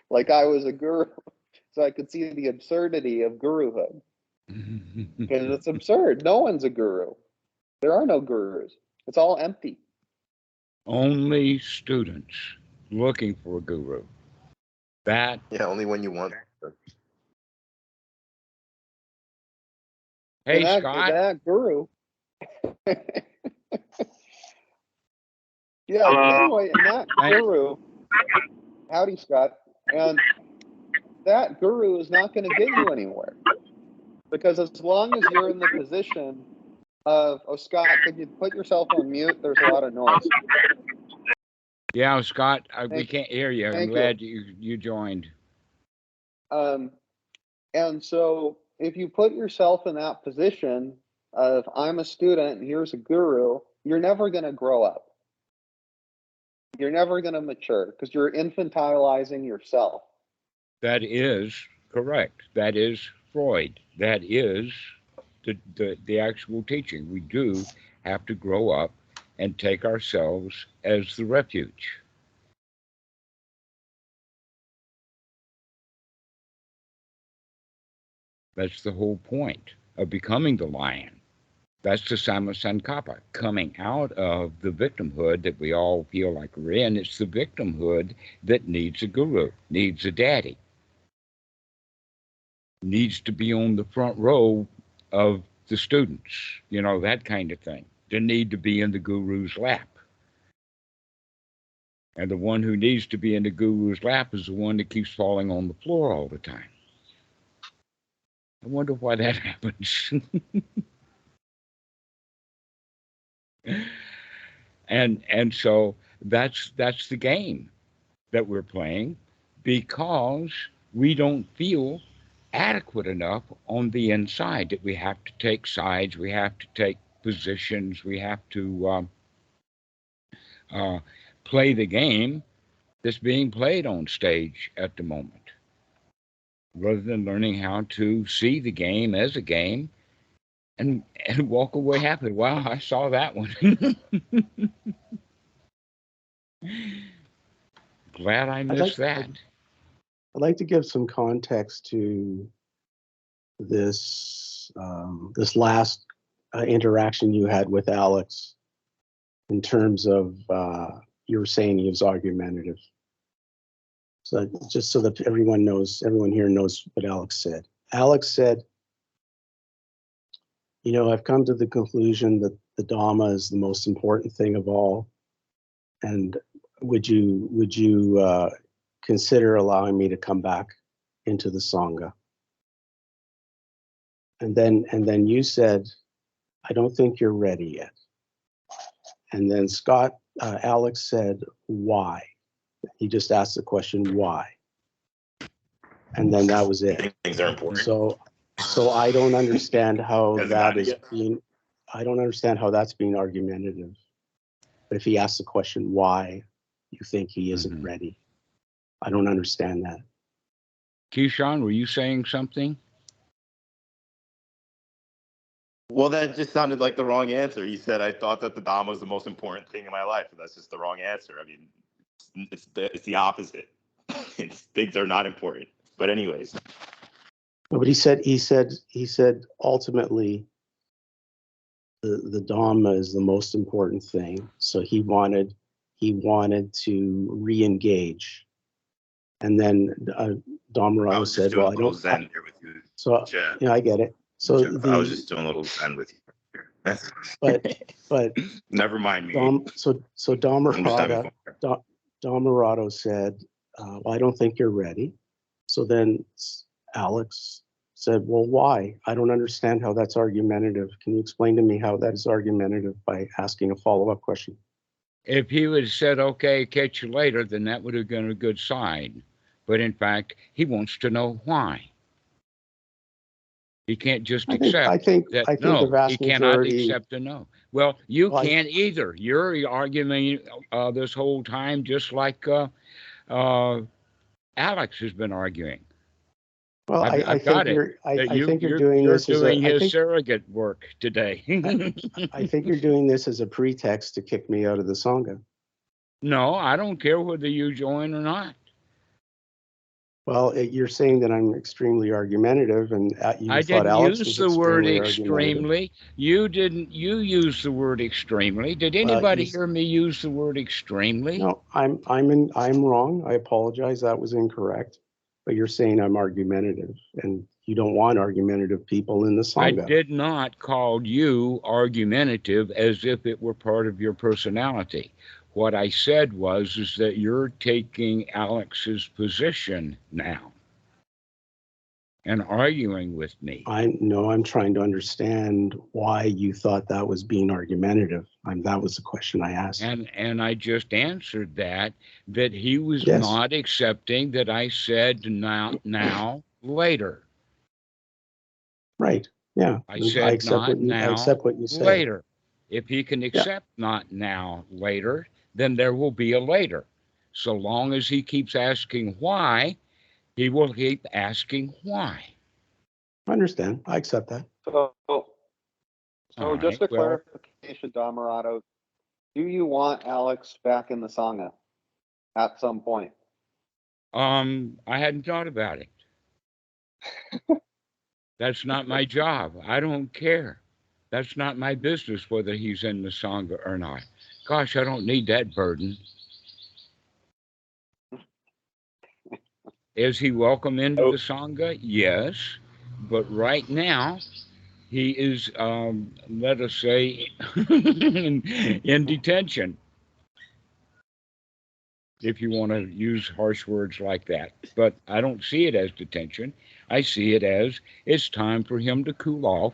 like I was a guru, so I could see the absurdity of guruhood. Because it's absurd. No one's a guru. There are no gurus. It's all empty. Only students looking for a guru. That Yeah, only when you want. hey and Scott. that guru. Yeah. Anyway, and that guru. Howdy, Scott. And that guru is not going to get you anywhere, because as long as you're in the position of, oh, Scott, could you put yourself on mute? There's a lot of noise. Yeah, Scott, we can't hear you. I'm Thank glad you joined. And so if you put yourself in that position of, I'm a student and here's a guru, you're never going to grow up. You're never going to mature, because you're infantilizing yourself. That is correct. That is Freud. That is the actual teaching. We do have to grow up and take ourselves as the refuge. That's the whole point of becoming the lion. That's the Sammasankappa, coming out of the victimhood that we all feel like we're in. It's the victimhood that needs a guru, needs a daddy, needs to be on the front row of the students, that kind of thing. They need to be in the guru's lap. And the one who needs to be in the guru's lap is the one that keeps falling on the floor all the time. I wonder why that happens. And so that's the game that we're playing, because we don't feel adequate enough on the inside, that we have to take sides, we have to take positions, we have to play the game that's being played on stage at the moment, rather than learning how to see the game as a game and walk away happily. Wow, I saw that one. Glad I missed that. I'd like to give some context to this this last interaction you had with Alex, in terms of you were saying he was argumentative. So just so that everyone here knows what Alex said. Alex said, I've come to the conclusion that the Dhamma is the most important thing of all, and would you consider allowing me to come back into the Sangha? And then you said, I don't think you're ready yet. And then Alex said, why? He just asked the question, why? And then that was it. Things are important. So I don't understand how that's being argumentative. But if he asks the question, why you think he isn't ready, I don't understand that. Keyshawn, were you saying something? Well, that just sounded like the wrong answer. He said, I thought that the Dhamma was the most important thing in my life. That's just the wrong answer. I mean, it's the opposite. Things are not important. But anyways. But he said ultimately the Dhamma is the most important thing. So he wanted to re-engage. And then Dhammarato said, well, I don't. Zen here with you. So I get it. So I was just doing a little Zen with you. but never mind me. So Dhammarato said, well, I don't think you're ready. So then Alex said, well, why? I don't understand how that's argumentative. Can you explain to me how that is argumentative by asking a follow-up question? If he would have said, okay, catch you later, then that would have been a good sign. But in fact, he wants to know why. He can't just accept. I think the vast he cannot accept a no. Well, you can't either. You're arguing this whole time, just like Alex has been arguing. Well, I think you're doing this as his surrogate work today. I think you're doing this as a pretext to kick me out of the Sangha. No, I don't care whether you join or not. Well, you're saying that I'm extremely argumentative, and you I thought didn't Alex use was the word extremely argumentative. extremely. You didn't. You used the word extremely. Did Well, anybody hear me use the word extremely? No, I'm wrong. I apologize. That was incorrect. But you're saying I'm argumentative, and you don't want argumentative people in the I Sangha. did not call you argumentative as if it were part of your personality. What I said is that you're taking Alex's position now and arguing with me. I'm trying to understand why you thought that was being argumentative. That was the question I asked. And I just answered that he was Yes. not accepting that I said now, later. Right. Yeah. I said accept not now, I accept what you say. later. If he can accept not now, later, then there will be a later. So long as he keeps asking why, he will keep asking why. I understand. I accept that. So All just right, a clarification, Dhammarato, do you want Alex back in the Sangha at some point? I hadn't thought about it. That's not my job. I don't care. That's not my business whether he's in the Sangha or not. Gosh, I don't need that burden. Is he welcome into the Sangha? Yes. But right now, he is, let us say, in detention, if you want to use harsh words like that. But I don't see it as detention. I see it as it's time for him to cool off.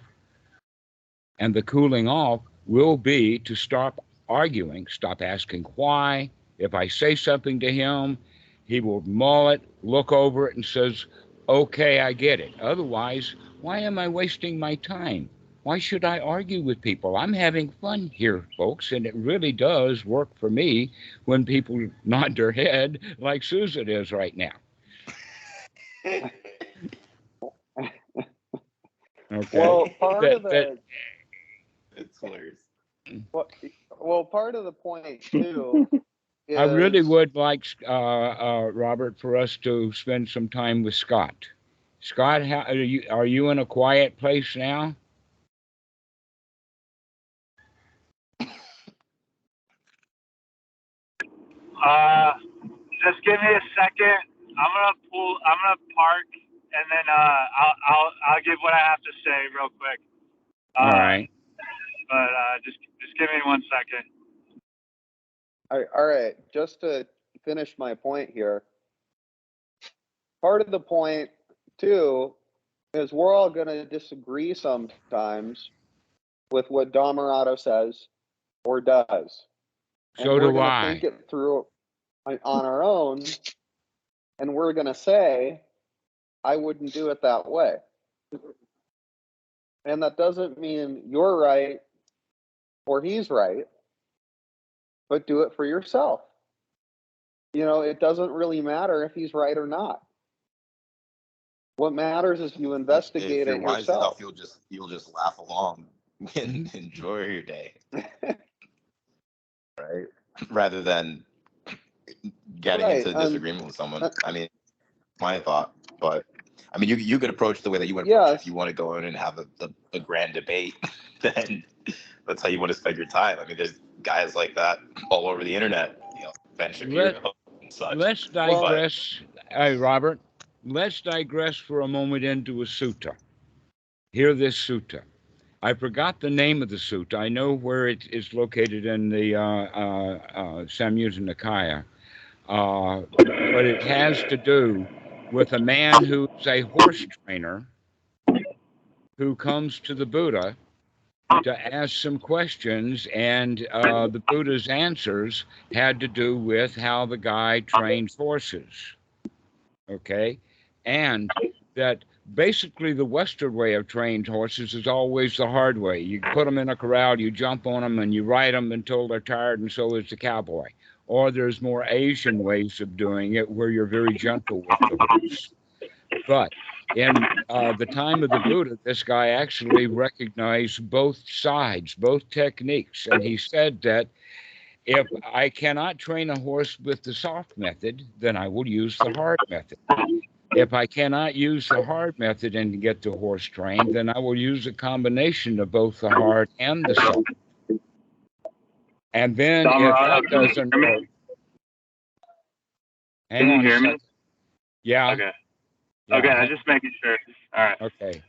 And the cooling off will be to stop arguing, stop asking why. If I say something to him, he will mull it, look over it, and says, okay, I get it. Otherwise, why am I wasting my time? Why should I argue with people? I'm having fun here, folks, and it really does work for me when people nod their head like Susan is right now. Okay. Well, part of the It's hilarious. well, part of the point too is I really would like, Robert, for us to spend some time with Scott. Scott, how, are you in a quiet place now? Just give me a second. I'm gonna park, and then I'll give what I have to say real quick. All right. But just give me 1 second. all right. Just to finish my point here, part of the point too is we're all going to disagree sometimes with what Dhammarato says or does. And So we're do going to I. think it through on our own, and we're going to say, I wouldn't do it that way. And that doesn't mean you're right or he's right, but do it for yourself. You know, it doesn't really matter if he's right or not. What matters is you investigate if you're it wise yourself. enough, you'll just laugh along and enjoy your day, right? Rather than getting into disagreement with someone. I mean, my thought, but I mean, you could approach it the way that you would approach it. If you want to go in and have a grand debate, then that's how you want to spend your time. I mean, there's guys like that all over the internet, Ben Shapiro and such. Let's digress, Robert. Let's digress for a moment into a sutta. Hear this sutta. I forgot the name of the sutta. I know where it is located in the Samyutta Nikaya, but it has to do with a man who's a horse trainer who comes to the Buddha to ask some questions, and the Buddha's answers had to do with how the guy trains horses. Okay? And that basically the Western way of trained horses is always the hard way. You put them in a corral, you jump on them, and you ride them until they're tired, and so is the cowboy. Or there's more Asian ways of doing it where you're very gentle with the horse. But in the time of the Buddha, this guy actually recognized both sides, both techniques. And he said that if I cannot train a horse with the soft method, then I will use the hard method. If I cannot use the hard method and get the horse trained, then I will use a combination of both the hard and the soft. And then if that Dhammarato, can you doesn't hear work, me? hang Can you on a hear me? second. Yeah. Okay. Yeah, Okay, I'm hang- just making sure. All right, okay. go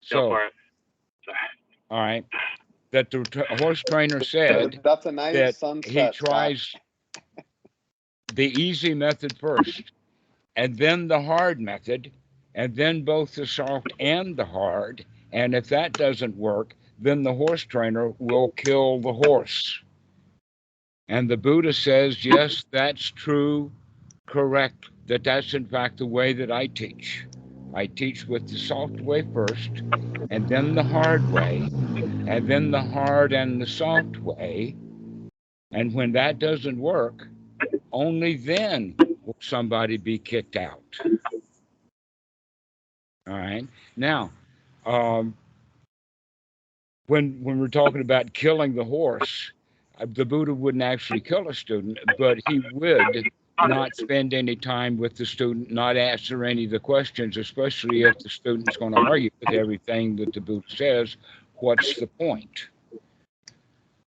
So, for it. Sorry. all right, that the horse trainer said That's a nice that he sunset, Scott. tries the easy method first, and then the hard method, and then both the soft and the hard. And if that doesn't work, then the horse trainer will kill the horse. And the Buddha says, yes, that's true, correct, that's in fact the way that I teach. I teach with the soft way first, and then the hard way, and then the hard and the soft way. And when that doesn't work, only then will somebody be kicked out. All right. Now, when we're talking about killing the horse, the Buddha wouldn't actually kill a student, but he would not spend any time with the student, not answer any of the questions, especially if the student's going to argue with everything that the Buddha says. What's the point?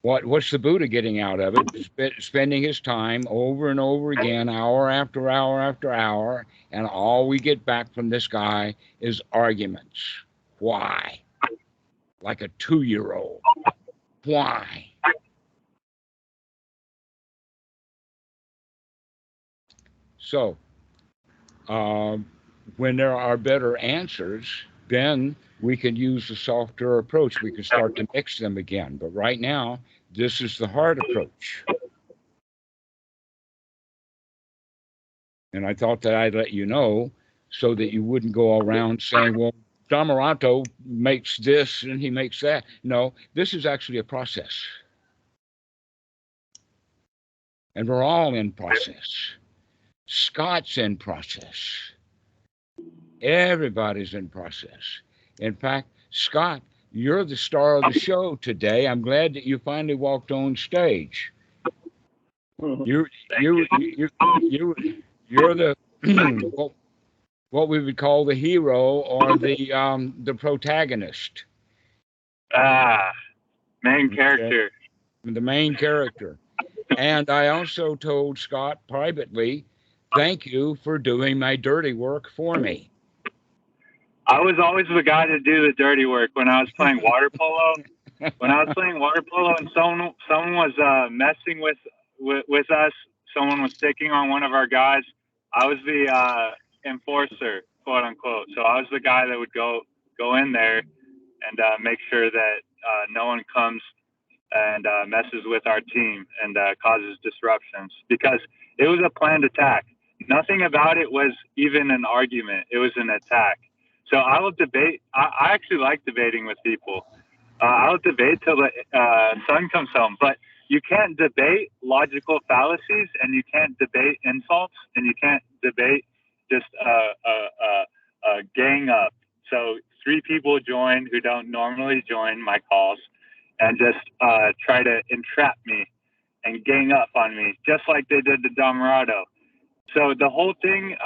What's the Buddha getting out of it? Spending his time over and over again, hour after hour after hour, and all we get back from this guy is arguments. Why? Like a 2-year-old. Why? So, when there are better answers, then we can use the softer approach. We can start to mix them again. But right now, this is the hard approach. And I thought that I'd let you know so that you wouldn't go around saying, well, Dhammarato makes this and he makes that. No, this is actually a process. And we're all in process. Scott's in process. Everybody's in process. In fact, Scott, you're the star of the show today. I'm glad that you finally walked on stage. You're the what we would call the hero or the protagonist. Main Okay. character. The main character. And I also told Scott privately, thank you for doing my dirty work for me. I was always the guy to do the dirty work when I was playing water polo. When I was playing water polo and someone was messing with us, someone was taking on one of our guys. I was the enforcer, quote unquote. So I was the guy that would go in there and make sure that no one comes and messes with our team and causes disruptions, because it was a planned attack. Nothing about it was even an argument. It was an attack. So I will debate. I actually like debating with people. I'll debate till the sun comes home. But you can't debate logical fallacies, and you can't debate insults, and you can't debate just a gang up. So 3 people join who don't normally join my calls, and just try to entrap me and gang up on me, just like they did to Dhammarato. So the whole thing,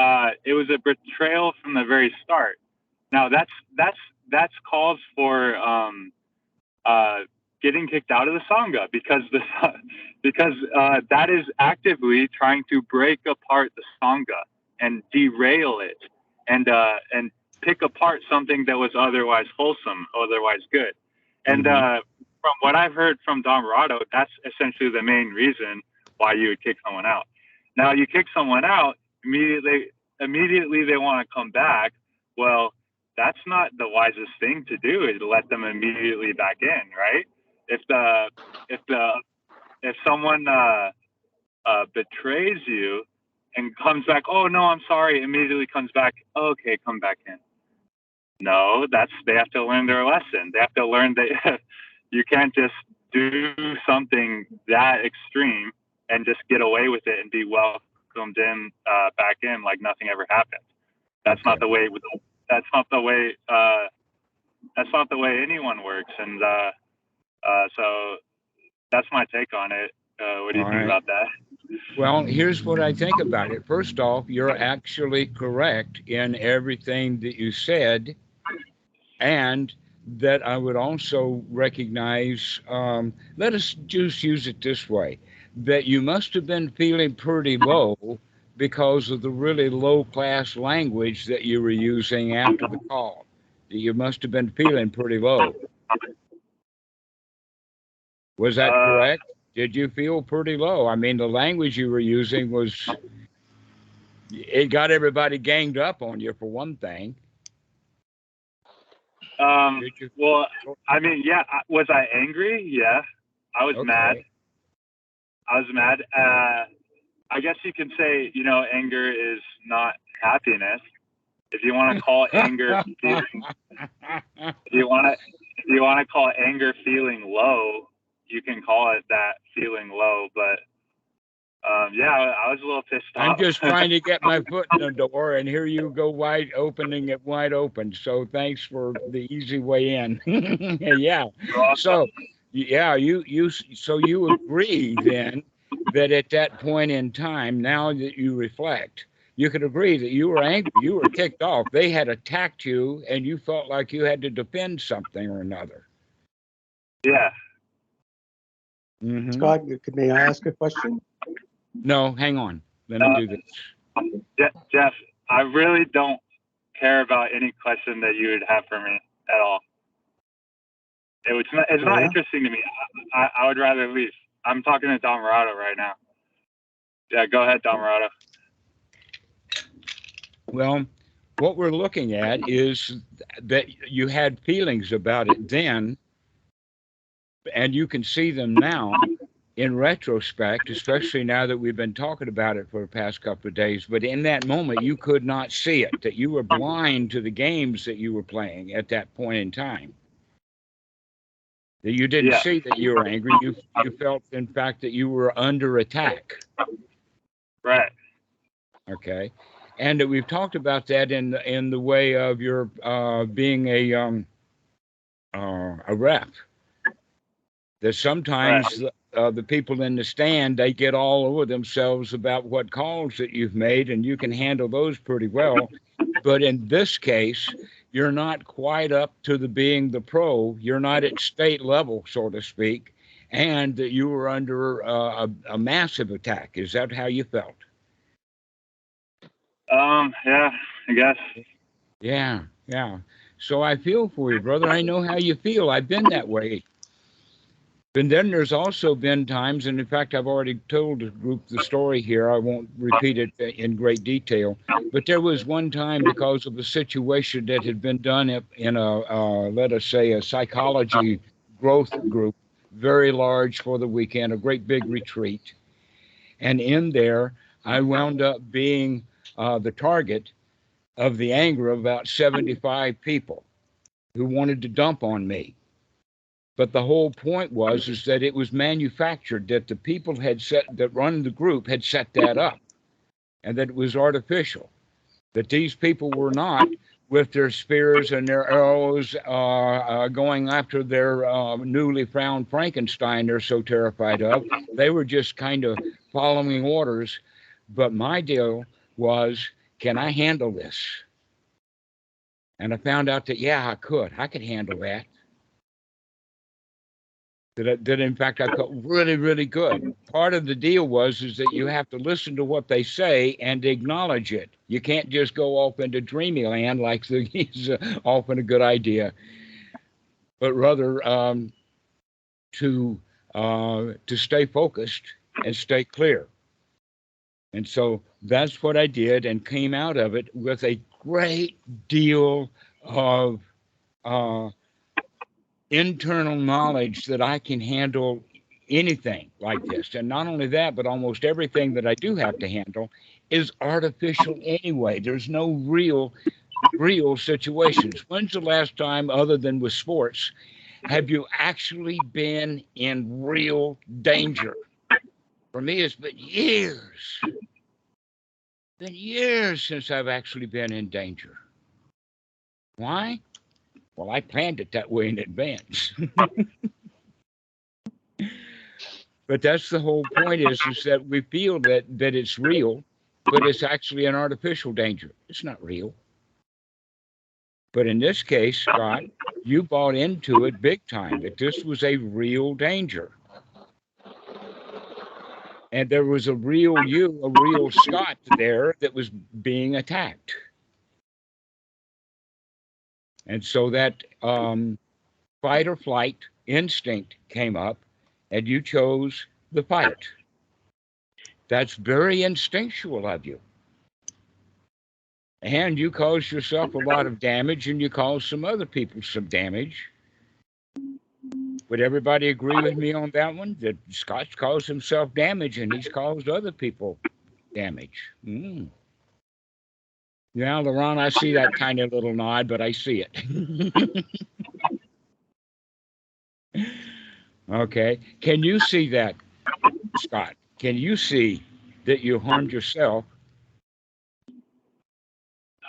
it was a betrayal from the very start. Now that's calls for getting kicked out of the Sangha, because that is actively trying to break apart the Sangha and derail it, and pick apart something that was otherwise wholesome, otherwise good. And from what I've heard from Dhammarato, that's essentially the main reason why you would kick someone out. Now you kick someone out, immediately they want to come back. Well, that's not the wisest thing to do, is to let them immediately back in, right? If someone betrays you and comes back, oh no, I'm sorry, immediately comes back, okay, come back in. No, they have to learn their lesson. They have to learn that you can't just do something that extreme and just get away with it and be welcomed in back in like nothing ever happened. That's not the way. That's not the way. That's not the way anyone works. And so that's my take on it. What do you think about that? Well, here's what I think about it. First off, you're actually correct in everything that you said, and that I would also recognize, let us just use it this way, that you must have been feeling pretty low because of the really low class language that you were using after the call. You must have been feeling pretty low. Was that correct? Did you feel pretty low? I mean, the language you were using was, it got everybody ganged up on you, for one thing. Did you? Well, I mean, yeah. Was I angry? Yeah, I was mad. Okay. I was mad. I guess you could say, you know, anger is not happiness. If you want to call anger feeling, if you want to call anger feeling low, you can call it that, feeling low. But yeah, I was a little pissed I'm off. just trying to get my foot in the door, and here you go wide opening it wide open. So thanks for the easy way in. Yeah. So yeah, so you agree then that at that point in time, now that you reflect, you could agree that you were angry, you were ticked off. They had attacked you, and you felt like you had to defend something or another. Yeah. Mm-hmm. Scott, may I ask a question? No, hang on. Let me do this. Jeff, I really don't care about any question that you would have for me at all. It's not interesting to me. I would rather leave. I'm talking to Dhammarato right now. Yeah, go ahead, Dhammarato. Well, what we're looking at is that you had feelings about it then, and you can see them now in retrospect, especially now that we've been talking about it for the past couple of days. But in that moment, you could not see it, that you were blind to the games that you were playing at that point in time. That you didn't see that you were angry. You felt, in fact, that you were under attack. Right. Okay. And we've talked about that in the way of your being a ref. That sometimes the people in the stand, they get all over themselves about what calls that you've made, and you can handle those pretty well. But in this case, you're not quite up to being the pro. You're not at state level, so to speak, and that you were under a massive attack. Is that how you felt? Yeah, I guess. Yeah. So I feel for you, brother. I know how you feel. I've been that way. And then there's also been times, and in fact, I've already told the group the story here. I won't repeat it in great detail, but there was one time, because of a situation that had been done in a let us say, a psychology growth group, very large for the weekend, a great big retreat. And in there, I wound up being the target of the anger of about 75 people who wanted to dump on me. But the whole point is that it was manufactured, that the people that run the group had set that up, and that it was artificial, that these people were not with their spears and their arrows going after their newly found Frankenstein they're so terrified of. They were just kind of following orders. But my deal was, can I handle this? And I found out that, yeah, I could handle that. That in fact, I felt really, really good. Part of the deal is that you have to listen to what they say and acknowledge it. You can't just go off into dreamy land like he's often a good idea, but rather to stay focused and stay clear. And so that's what I did, and came out of it with a great deal of internal knowledge that I can handle anything like this. And not only that, but almost everything that I do have to handle is artificial anyway. There's no real situations. When's the last time, other than with sports, have you actually been in real danger? For me, it's been years. Been years since I've actually been in danger. Why? Well, I planned it that way in advance. But that's the whole point is that we feel that it's real, but it's actually an artificial danger. It's not real. But in this case, Scott, you bought into it big time, that this was a real danger. And there was a real you, a real Scott there that was being attacked. And so that fight or flight instinct came up, and you chose the fight. That's very instinctual of you. And you caused yourself a lot of damage, and you caused some other people some damage. Would everybody agree with me on that one? That Scott's caused himself damage, and he's caused other people damage. Yeah, Laurent, I see that tiny little nod, but I see it. Okay. Can you see that, Scott? Can you see that you harmed yourself?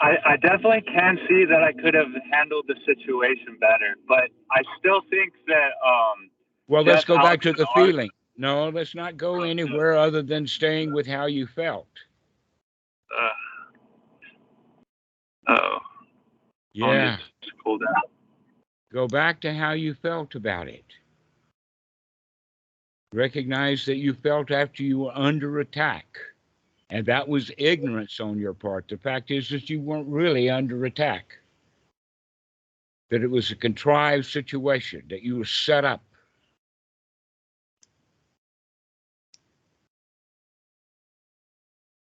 I definitely can see that I could have handled the situation better, but I still think that well, let's go back Alex to the and Art- feeling. No, let's not go anywhere other than staying with how you felt. Yeah. Just cool down. Go back to how you felt about it. Recognize that you felt after you were under attack. And that was ignorance on your part. The fact is that you weren't really under attack. That it was a contrived situation, that you were set up.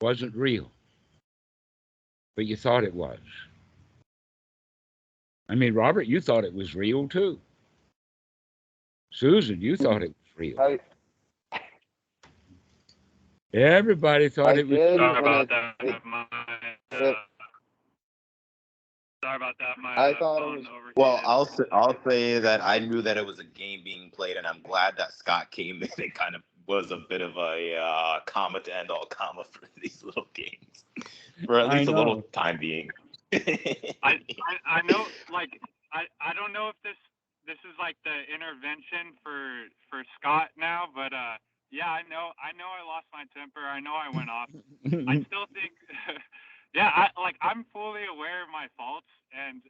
It wasn't real. But you thought it was. I mean, Robert, you thought it was real too. Susan, you thought it was real. Everybody thought it was real. Sorry about that. Sorry about that. I thought it was. Well, I'll say that I knew that it was a game being played, and I'm glad that Scott came in. It kind of was a bit of a comma to end all comma for these little games, for at least a little time being. I know, like I don't know if this is like the intervention for Scott now, but yeah, I know I lost my temper. I know I went off. I still think yeah, I'm fully aware of my faults, and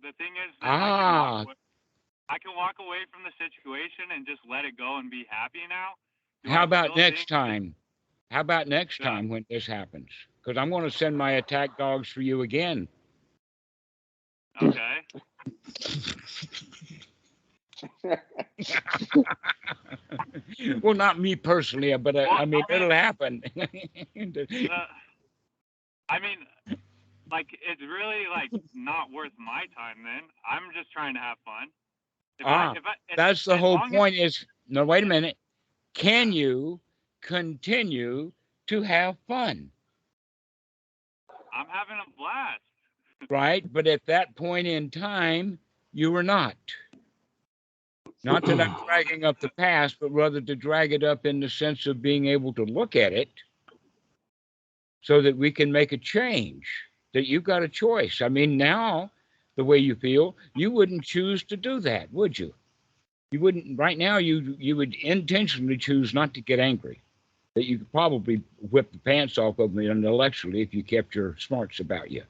the thing is that I can walk away from the situation and just let it go and be happy now. How about next time? How about next time when this happens? Because I'm going to send my attack dogs for you again. Okay. Well, not me personally, but I mean, it'll happen. I mean, like, it's really like not worth my time. Then I'm just trying to have fun. That's the whole point. No, wait a minute. Can you continue to have fun? I'm having a blast. Right, but at that point in time, you were not. Not that I'm dragging up the past, but rather to drag it up in the sense of being able to look at it so that we can make a change, that you've got a choice. I mean, now, the way you feel, you wouldn't choose to do that, would you? You wouldn't, right now, you would intentionally choose not to get angry. That you could probably whip the pants off of me intellectually if you kept your smarts about you.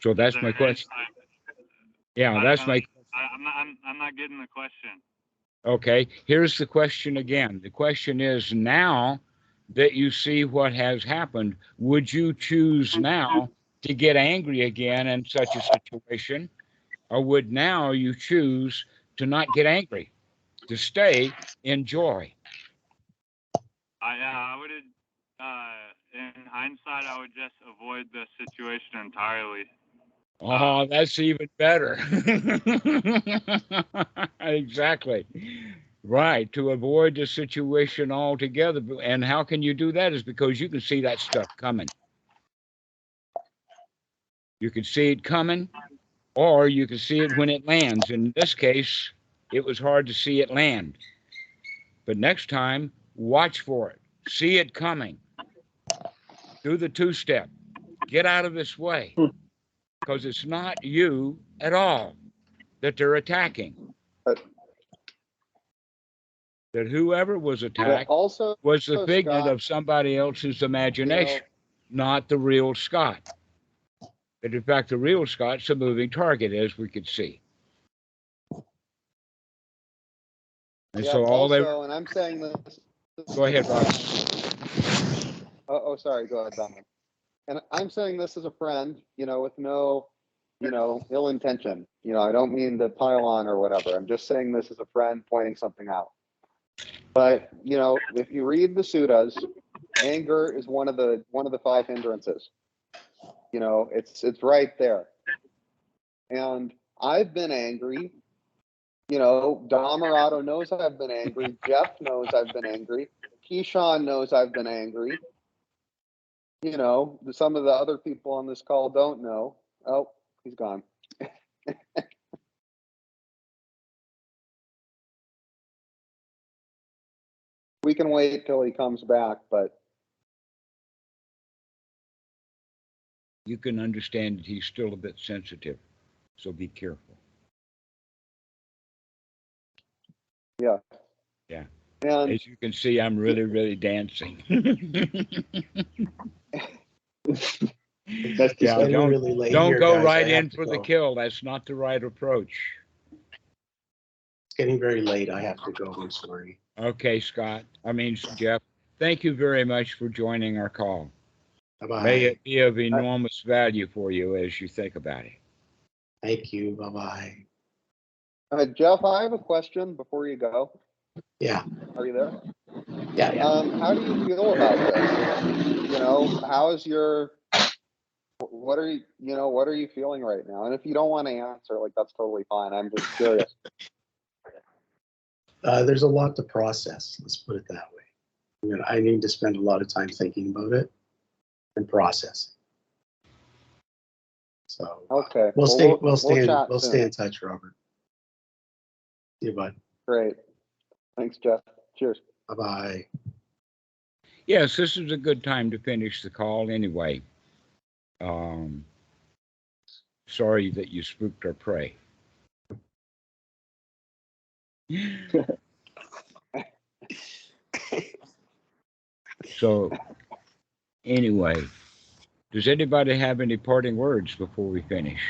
So that's my question. Yeah, that's my. I'm not getting the question. Okay, here's the question again. The question is, now that you see what has happened, would you choose now to get angry again in such a situation, or would now you choose to not get angry, to stay in joy? I would. In hindsight, I would just avoid the situation entirely. Oh, that's even better. Exactly. Right, to avoid the situation altogether. And how can you do that? Is because you can see that stuff coming. You can see it coming, or you can see it when it lands. In this case, it was hard to see it land. But next time, watch for it. See it coming. Do the two-step. Get out of this way, because it's not you at all that they're attacking. That whoever was attacked also was the figment Scott, of somebody else's imagination, not the real Scott. But in fact, the real Scott's a moving target, as we could see. And so all also, and I'm saying this. Go ahead, Rob. Sorry. Go ahead, Dhamma. And I'm saying this as a friend, with no, ill intention. I don't mean to pile on or whatever. I'm just saying this as a friend pointing something out. But if you read the suttas, anger is one of the 5 hindrances. It's right there. And I've been angry. Dhammarato knows I've been angry. Jeff knows I've been angry. Keyshawn knows I've been angry. Some of the other people on this call don't know. Oh, he's gone. We can wait till he comes back, but You can understand that he's still a bit sensitive, so be careful. yeah. Yeah. And as you can see, I'm really, really dancing. It's Yeah, getting don't really late don't here, go guys. right I have in to for the go. kill. That's not the right approach. It's getting very late. I have to go. I'm sorry. Okay, Jeff, thank you very much for joining our call. May Bye-bye. it be of enormous value for you as you think about it. Thank you. Bye-bye. Jeff, I have a question before you go. Yeah. Are you there? Yeah. How do you feel about this? How is what are you feeling right now? And if you don't want to answer, that's totally fine. I'm just curious. There's a lot to process. Let's put it that way. I need to spend a lot of time thinking about it and processing. So okay, we'll chat stay in touch, Robert. See you, bud. Great. Thanks, Jeff. Cheers. Bye-bye. Yes, this is a good time to finish the call anyway. Sorry that you spooked our prey. So, anyway, does anybody have any parting words before we finish?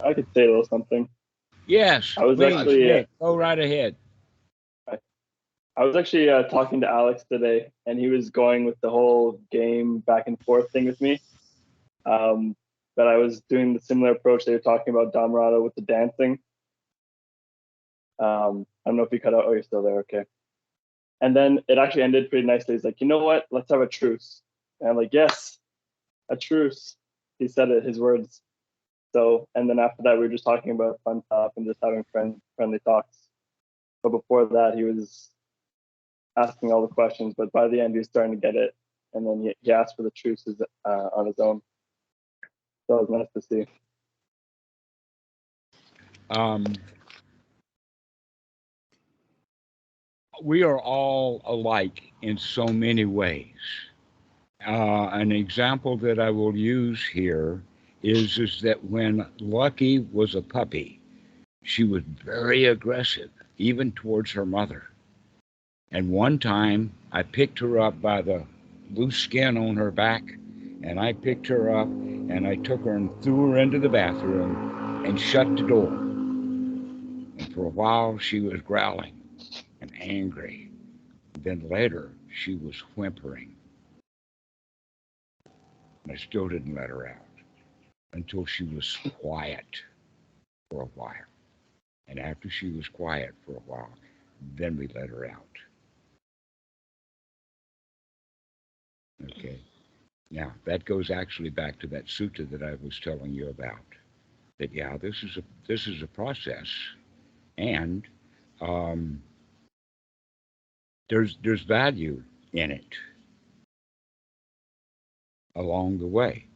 I could say a little something. Yes, I was please, actually Nick, go right ahead. I was actually talking to Alex today, and he was going with the whole game back and forth thing with me. But I was doing the similar approach they were talking about Dhammarato with the dancing. I don't know if you cut out. Oh, you're still there. Okay. And then it actually ended pretty nicely. He's like, you know what? Let's have a truce. And I'm like, yes, a truce. He said it, his words. So, and then after that, we were just talking about fun stuff and just having friendly talks. But before that, he was asking all the questions. But by the end, he was starting to get it. And then he asked for the truces on his own. So it was nice to see. We are all alike in so many ways. An example that I will use here is that when Lucky was a puppy, she was very aggressive, even towards her mother. And one time I picked her up by the loose skin on her back, and I picked her up and I took her and threw her into the bathroom and shut the door. And for a while she was growling and angry. Then later she was whimpering. And I still didn't let her out until she was quiet for a while. And after she was quiet for a while, then we let her out. Okay. Now that goes actually back to that sutta that I was telling you about. That this is a process, and there's value in it along the way,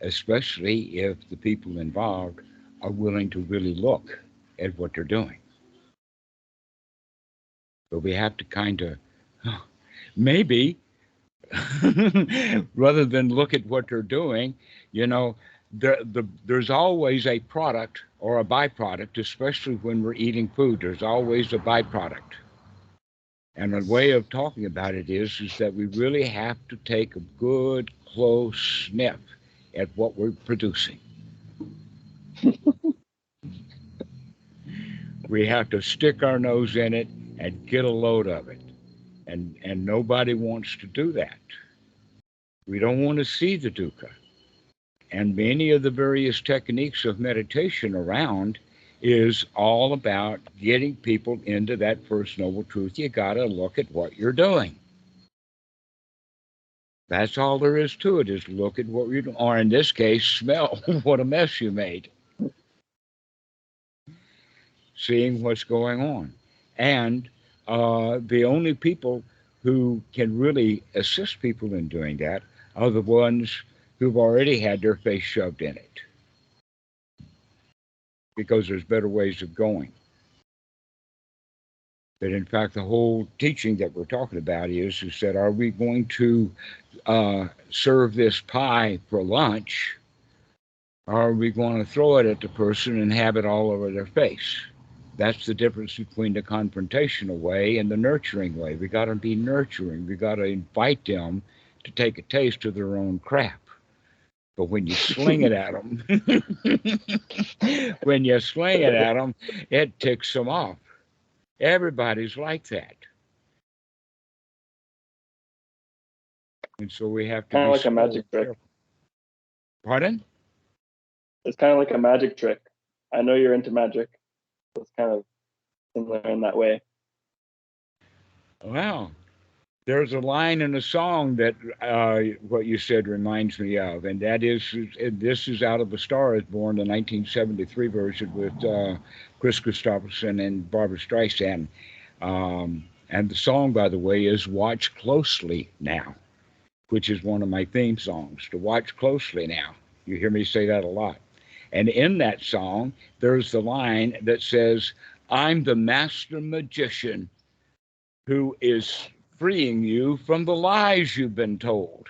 especially if the people involved are willing to really look at what they're doing. But we have to kind of maybe rather than look at what they're doing. You know, there's always a product or a byproduct, especially when we're eating food. There's always a byproduct. And a way of talking about it is that we really have to take a good, close sniff at what we're producing. We have to stick our nose in it and get a load of it. And nobody wants to do that. We don't want to see the dukkha. And many of the various techniques of meditation around is all about getting people into that first noble truth. You got to look at what you're doing. That's all there is to it, is look at what you're doing. Or in this case, smell what a mess you made. Seeing what's going on. And the only people who can really assist people in doing that are the ones who've already had their face shoved in it, because there's better ways of going. But in fact, the whole teaching that we're talking about is that, are we going to serve this pie for lunch, or are we going to throw it at the person and have it all over their face? That's the difference between the confrontational way and the nurturing way. We got to be nurturing. We got to invite them to take a taste of their own crap. But when you sling it at them, it ticks them off. Everybody's like that. And so we have to Kind be of like a magic trick. careful. Pardon? It's kind of like a magic trick. I know you're into magic. It's kind of similar in that way. Well, there's a line in a song that what you said reminds me of, and that is, this is out of A Star Is Born, the 1973 version with Chris Christopherson and Barbra Streisand. And the song, by the way, is Watch Closely Now, which is one of my theme songs, to watch closely now. You hear me say that a lot. And in that song, there's the line that says, I'm the master magician who is freeing you from the lies you've been told.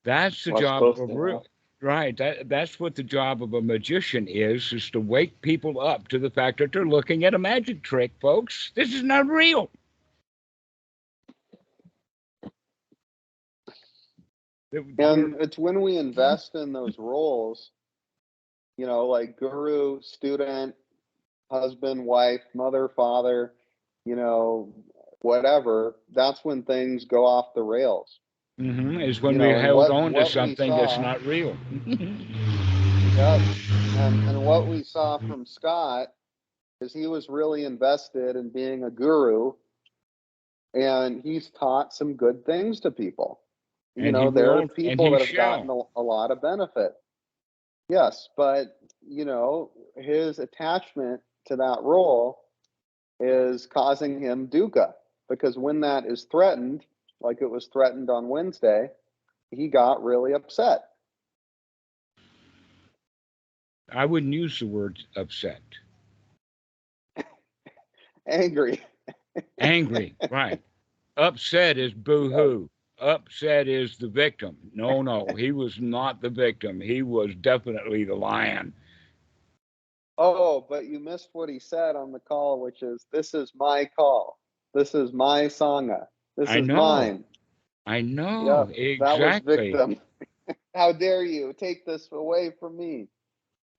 That's the job of a right. That's what the job of a magician is to wake people up to the fact that they're looking at a magic trick, folks. This is not real. And it's when we invest in those roles, you know, like guru, student, husband, wife, mother, father, you know, whatever, that's when things go off the rails. Is when You we know, and held on to what we something that's saw, not real. yep. And what we saw from Scott is he was really invested in being a guru, and he's taught some good things to people. You And he know, there are will, and people he that have shall. gotten a lot of benefit. Yes, but you know, his attachment to that role is causing him dukkha, because when that is threatened, like it was threatened on Wednesday, he got really upset. I wouldn't use the word upset. Angry. Angry, right. Upset is boo-hoo. Upset is the victim. No, he was not the victim. He was definitely the lion. Oh, but you missed what he said on the call, which is, this is my call. This is my Sangha. This I is know. mine. I know, Yep, that was exactly. victim. How dare you take this away from me?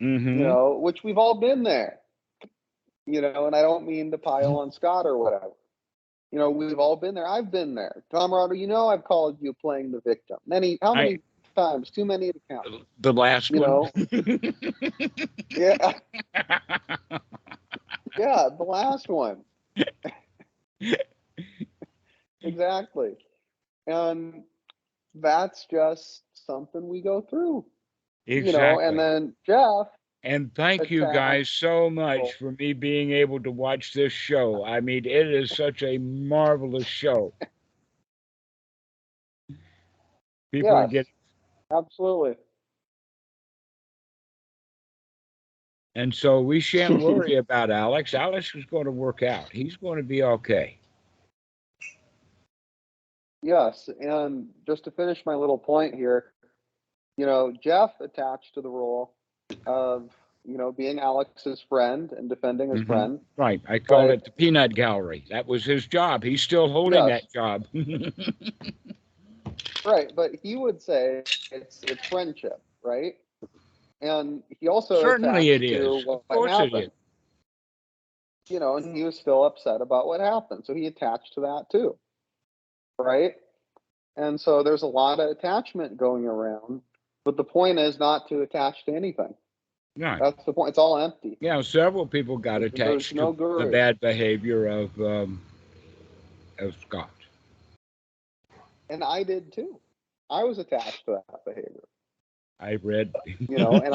Mm-hmm. You know, which we've all been there. You know, and I don't mean to pile on Scott or whatever. You know, we've all been there. I've been there. Dhammarato, you know, I've called you playing the victim. How many times? Too many to count. The last You one. know? Yeah. Yeah, the last one. Exactly. And that's just something we go through. Exactly. You know, and then Jeff. And thank you guys so much for me being able to watch this show. I mean, it is such a marvelous show. People are getting. Absolutely. And so we shan't worry about Alex. Alex is going to work out. He's going to be okay. Yes, and just to finish my little point here, Jeff attached to the role of, being Alex's friend and defending his friend. Right. I call But it the peanut gallery. That was his job. He's still holding yes, that job. right. But he would say it's friendship, right? And he also Certainly it attached to is. Of what course it is. happened, and he was still upset about what happened. So he attached to that too, right? And so there's a lot of attachment going around. But the point is not to attach to anything. Right. That's the point. It's all empty. Yeah, several people got There's attached no to the guru. bad behavior of Scott. And I did too. I was attached to that behavior. I read, And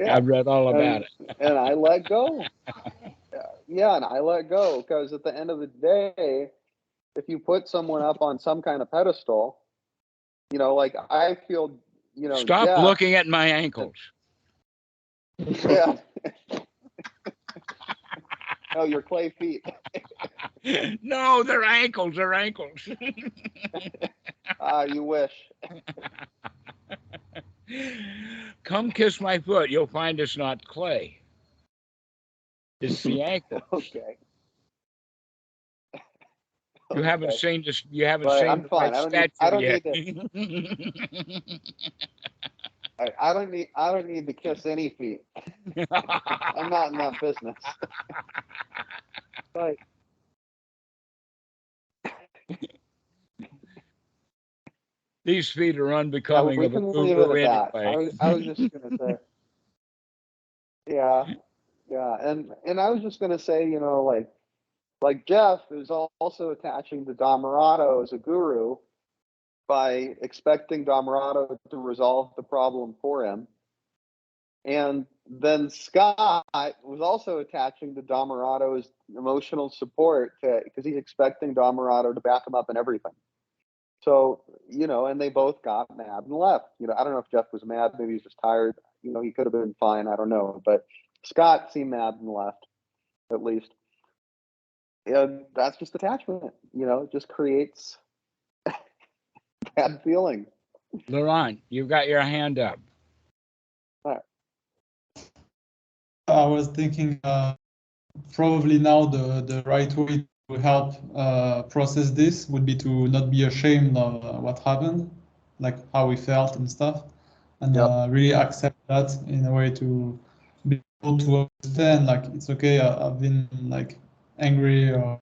I read all about it. And I let go. Yeah, and I let go because at the end of the day, if you put someone up on some kind of pedestal, like I feel, Stop Jeff, looking at my ankles. Yeah. Oh, your clay feet. No, they're ankles. They're ankles. You wish. Come kiss my foot. You'll find it's not clay. It's the ankle. Okay. You haven't seen this. You haven't But seen I'm the fine. right I don't statue need yet. I don't need to kiss any feet. I'm not in that business. But These feet are yeah, unbecoming we of a can leave it guru at that. anyway. I was just gonna say, yeah, and I was just gonna say, like Jeff is also attaching to Dhammarato as a guru by expecting Dhammarato to resolve the problem for him. And then Scott was also attaching to Dhammarato as emotional support because he's expecting Dhammarato to back him up in everything. So, and they both got mad and left. I don't know if Jeff was mad, maybe he's just tired. He could have been fine, I don't know. But Scott seemed mad and left, at least. And that's just attachment, it just creates bad feelings. Laurent, you've got your hand up. All right. I was thinking probably now the right way to help process this would be to not be ashamed of what happened, like how we felt and stuff, and really accept that in a way to be able to understand, like, it's okay, I've been like angry, or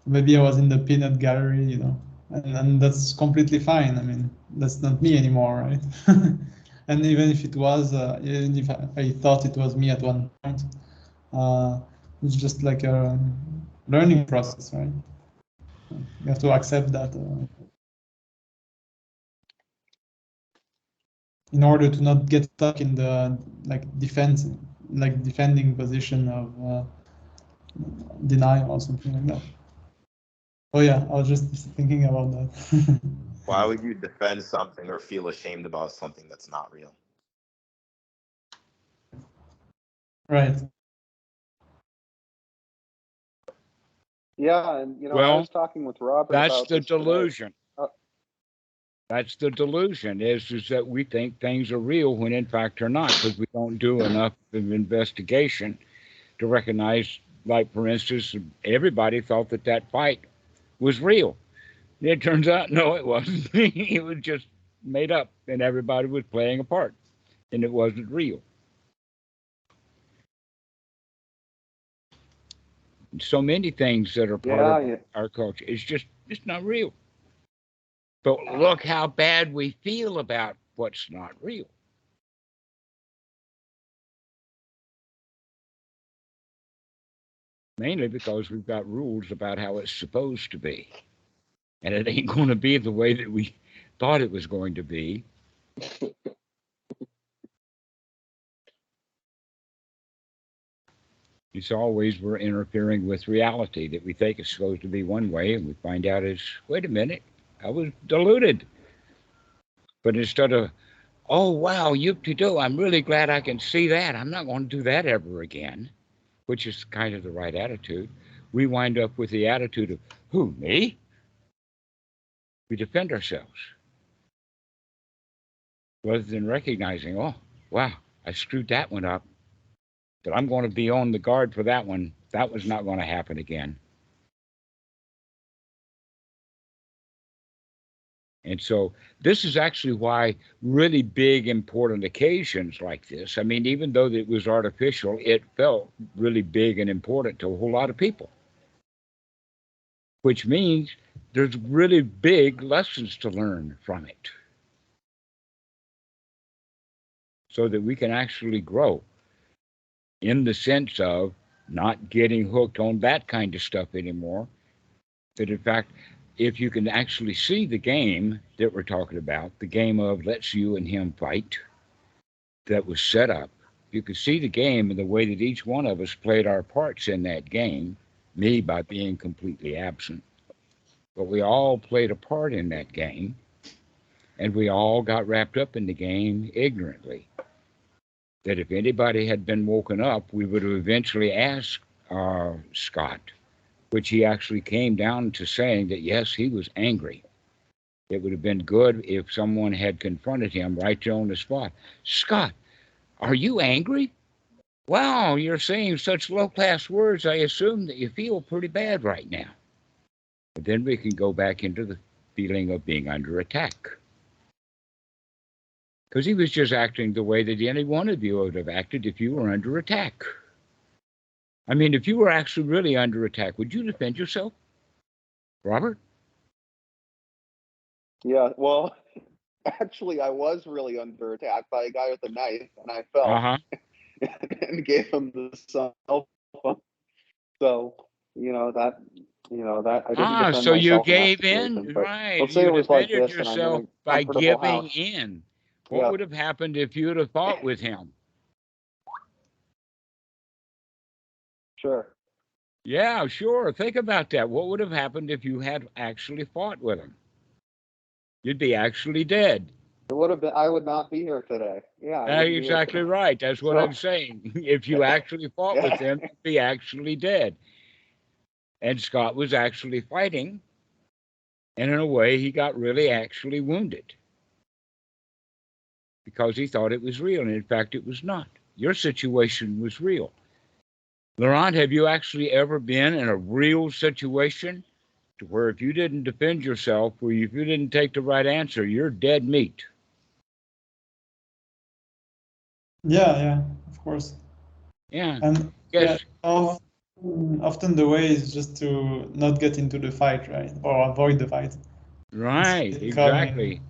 maybe I was in the peanut gallery, and that's completely fine. I mean, that's not me anymore, right? And even if it was, even if I thought it was me at one point, it's just like a learning process, right? You have to accept that in order to not get stuck in the defending position of denial or something like that. Oh yeah, I was just thinking about that. Why would you defend something or feel ashamed about something that's not real? Right. Yeah, and I was talking with Robert That's about the this today. delusion. That's the delusion, is that we think things are real when in fact they're not, because we don't do enough of investigation to recognize, like, for instance, everybody thought that fight was real. It turns out, no, it wasn't. It was just made up, and everybody was playing a part, and it wasn't real. So many things that are part of our culture, it's not real. But look how bad we feel about what's not real. Mainly because we've got rules about how it's supposed to be. And it ain't going to be the way that we thought it was going to be. It's always we're interfering with reality that we think it's supposed to be one way, and we find out is, wait a minute, I was deluded. But instead of, oh, wow, yoop-de-doo, I'm really glad I can see that. I'm not going to do that ever again, which is kind of the right attitude. We wind up with the attitude of, who, me? We defend ourselves rather than recognizing, oh, wow, I screwed that one up, but I'm going to be on the guard for that one. That was not going to happen again. And so this is actually why really big, important occasions like this, I mean, even though it was artificial, it felt really big and important to a whole lot of people, which means there's really big lessons to learn from it so that we can actually grow in the sense of not getting hooked on that kind of stuff anymore. That in fact, if you can actually see the game that we're talking about, the game of let's you and him fight that was set up, you could see the game and the way that each one of us played our parts in that game, me by being completely absent. But we all played a part in that game, and we all got wrapped up in the game ignorantly. That if anybody had been woken up, we would have eventually asked Scott, which he actually came down to saying that, yes, he was angry. It would have been good if someone had confronted him right there on the spot. Scott, are you angry? Wow, you're saying such low-class words. I assume that you feel pretty bad right now. But then we can go back into the feeling of being under attack. Because he was just acting the way that any one of you would have acted if you were under attack. I mean, if you were actually really under attack, would you defend yourself? Robert? Yeah, well, actually, I was really under attack by a guy with a knife, and I fell and gave him the cell phone. So, that I didn't defend so you myself in that gave situation. in, But right. let's say You it was like defended this, and I'm in yourself a by comfortable giving house. in. What would have happened if you'd have fought with him? Sure. Yeah, sure. Think about that. What would have happened if you had actually fought with him? You'd be actually dead. It would have been. I would not be here today. Yeah. That's exactly right. That's what I'm saying. If you actually fought with him, you'd be actually dead. And Scott was actually fighting, and in a way, he got really actually wounded because he thought it was real, and in fact, it was not. Your situation was real. Laurent, have you actually ever been in a real situation to where if you didn't defend yourself, or if you didn't take the right answer, you're dead meat? Yeah, of course. Yeah. And Yes. often the way is just to not get into the fight, right? Or avoid the fight. Right, exactly.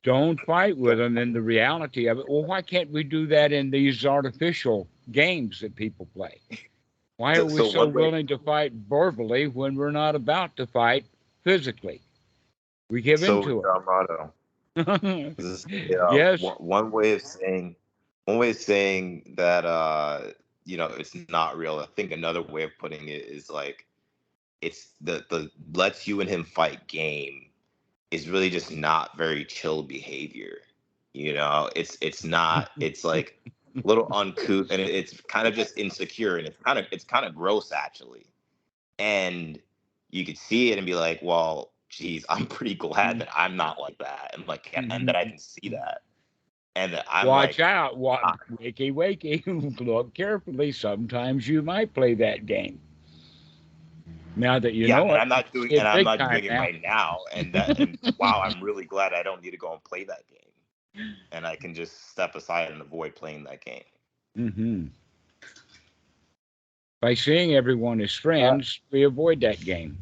Don't fight with them in the reality of it. Well, why can't we do that in these artificial games that people play? Why are we so willing to fight verbally when we're not about to fight physically? We give into it. Dhammarato. Yes. One way of saying that it's not real. I think another way of putting it is like it's the let's you and him fight game is really just not very chill behavior. It's not. It's like a little uncouth, and it's kind of just insecure, and it's kind of gross actually. And you could see it and be like, well, geez, I'm pretty glad that I'm not like that, and that I can see that, and that I'm Watch out! Wakey, wakey! Look carefully. Sometimes you might play that game. Now that you know it, I'm not doing it right now, and wow, I'm really glad I don't need to go and play that game, and I can just step aside and avoid playing that game. Mm-hmm. By seeing everyone as friends, we avoid that game.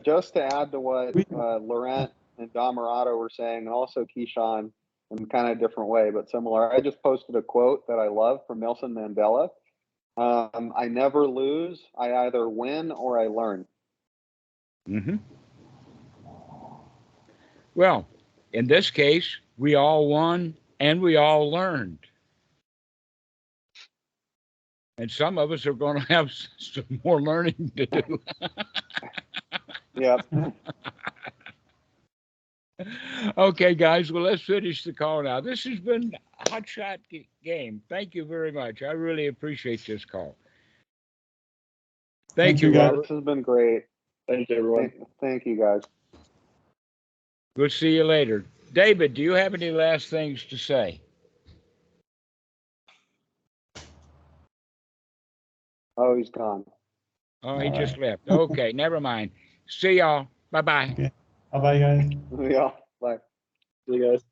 Just to add to what Laurent and Dhammarato were saying, and also Keyshawn, in kind of a different way, but similar. I just posted a quote that I love from Nelson Mandela. I never lose. I either win or I learn. Mm-hmm. Well, in this case, we all won and we all learned. And some of us are going to have some more learning to do. Yep. Okay, guys. Well, let's finish the call now. This has been a hot shot game. Thank you very much. I really appreciate this call. Thank you, you, guys. Robert. This has been great. Thank you, everyone. Thank you, guys. We'll see you later. David, do you have any last things to say? Oh, he's gone. Oh, he All just right. left. Okay, never mind. See y'all. Bye-bye. Okay. Bye-bye, guys. Yeah. Bye. See you guys.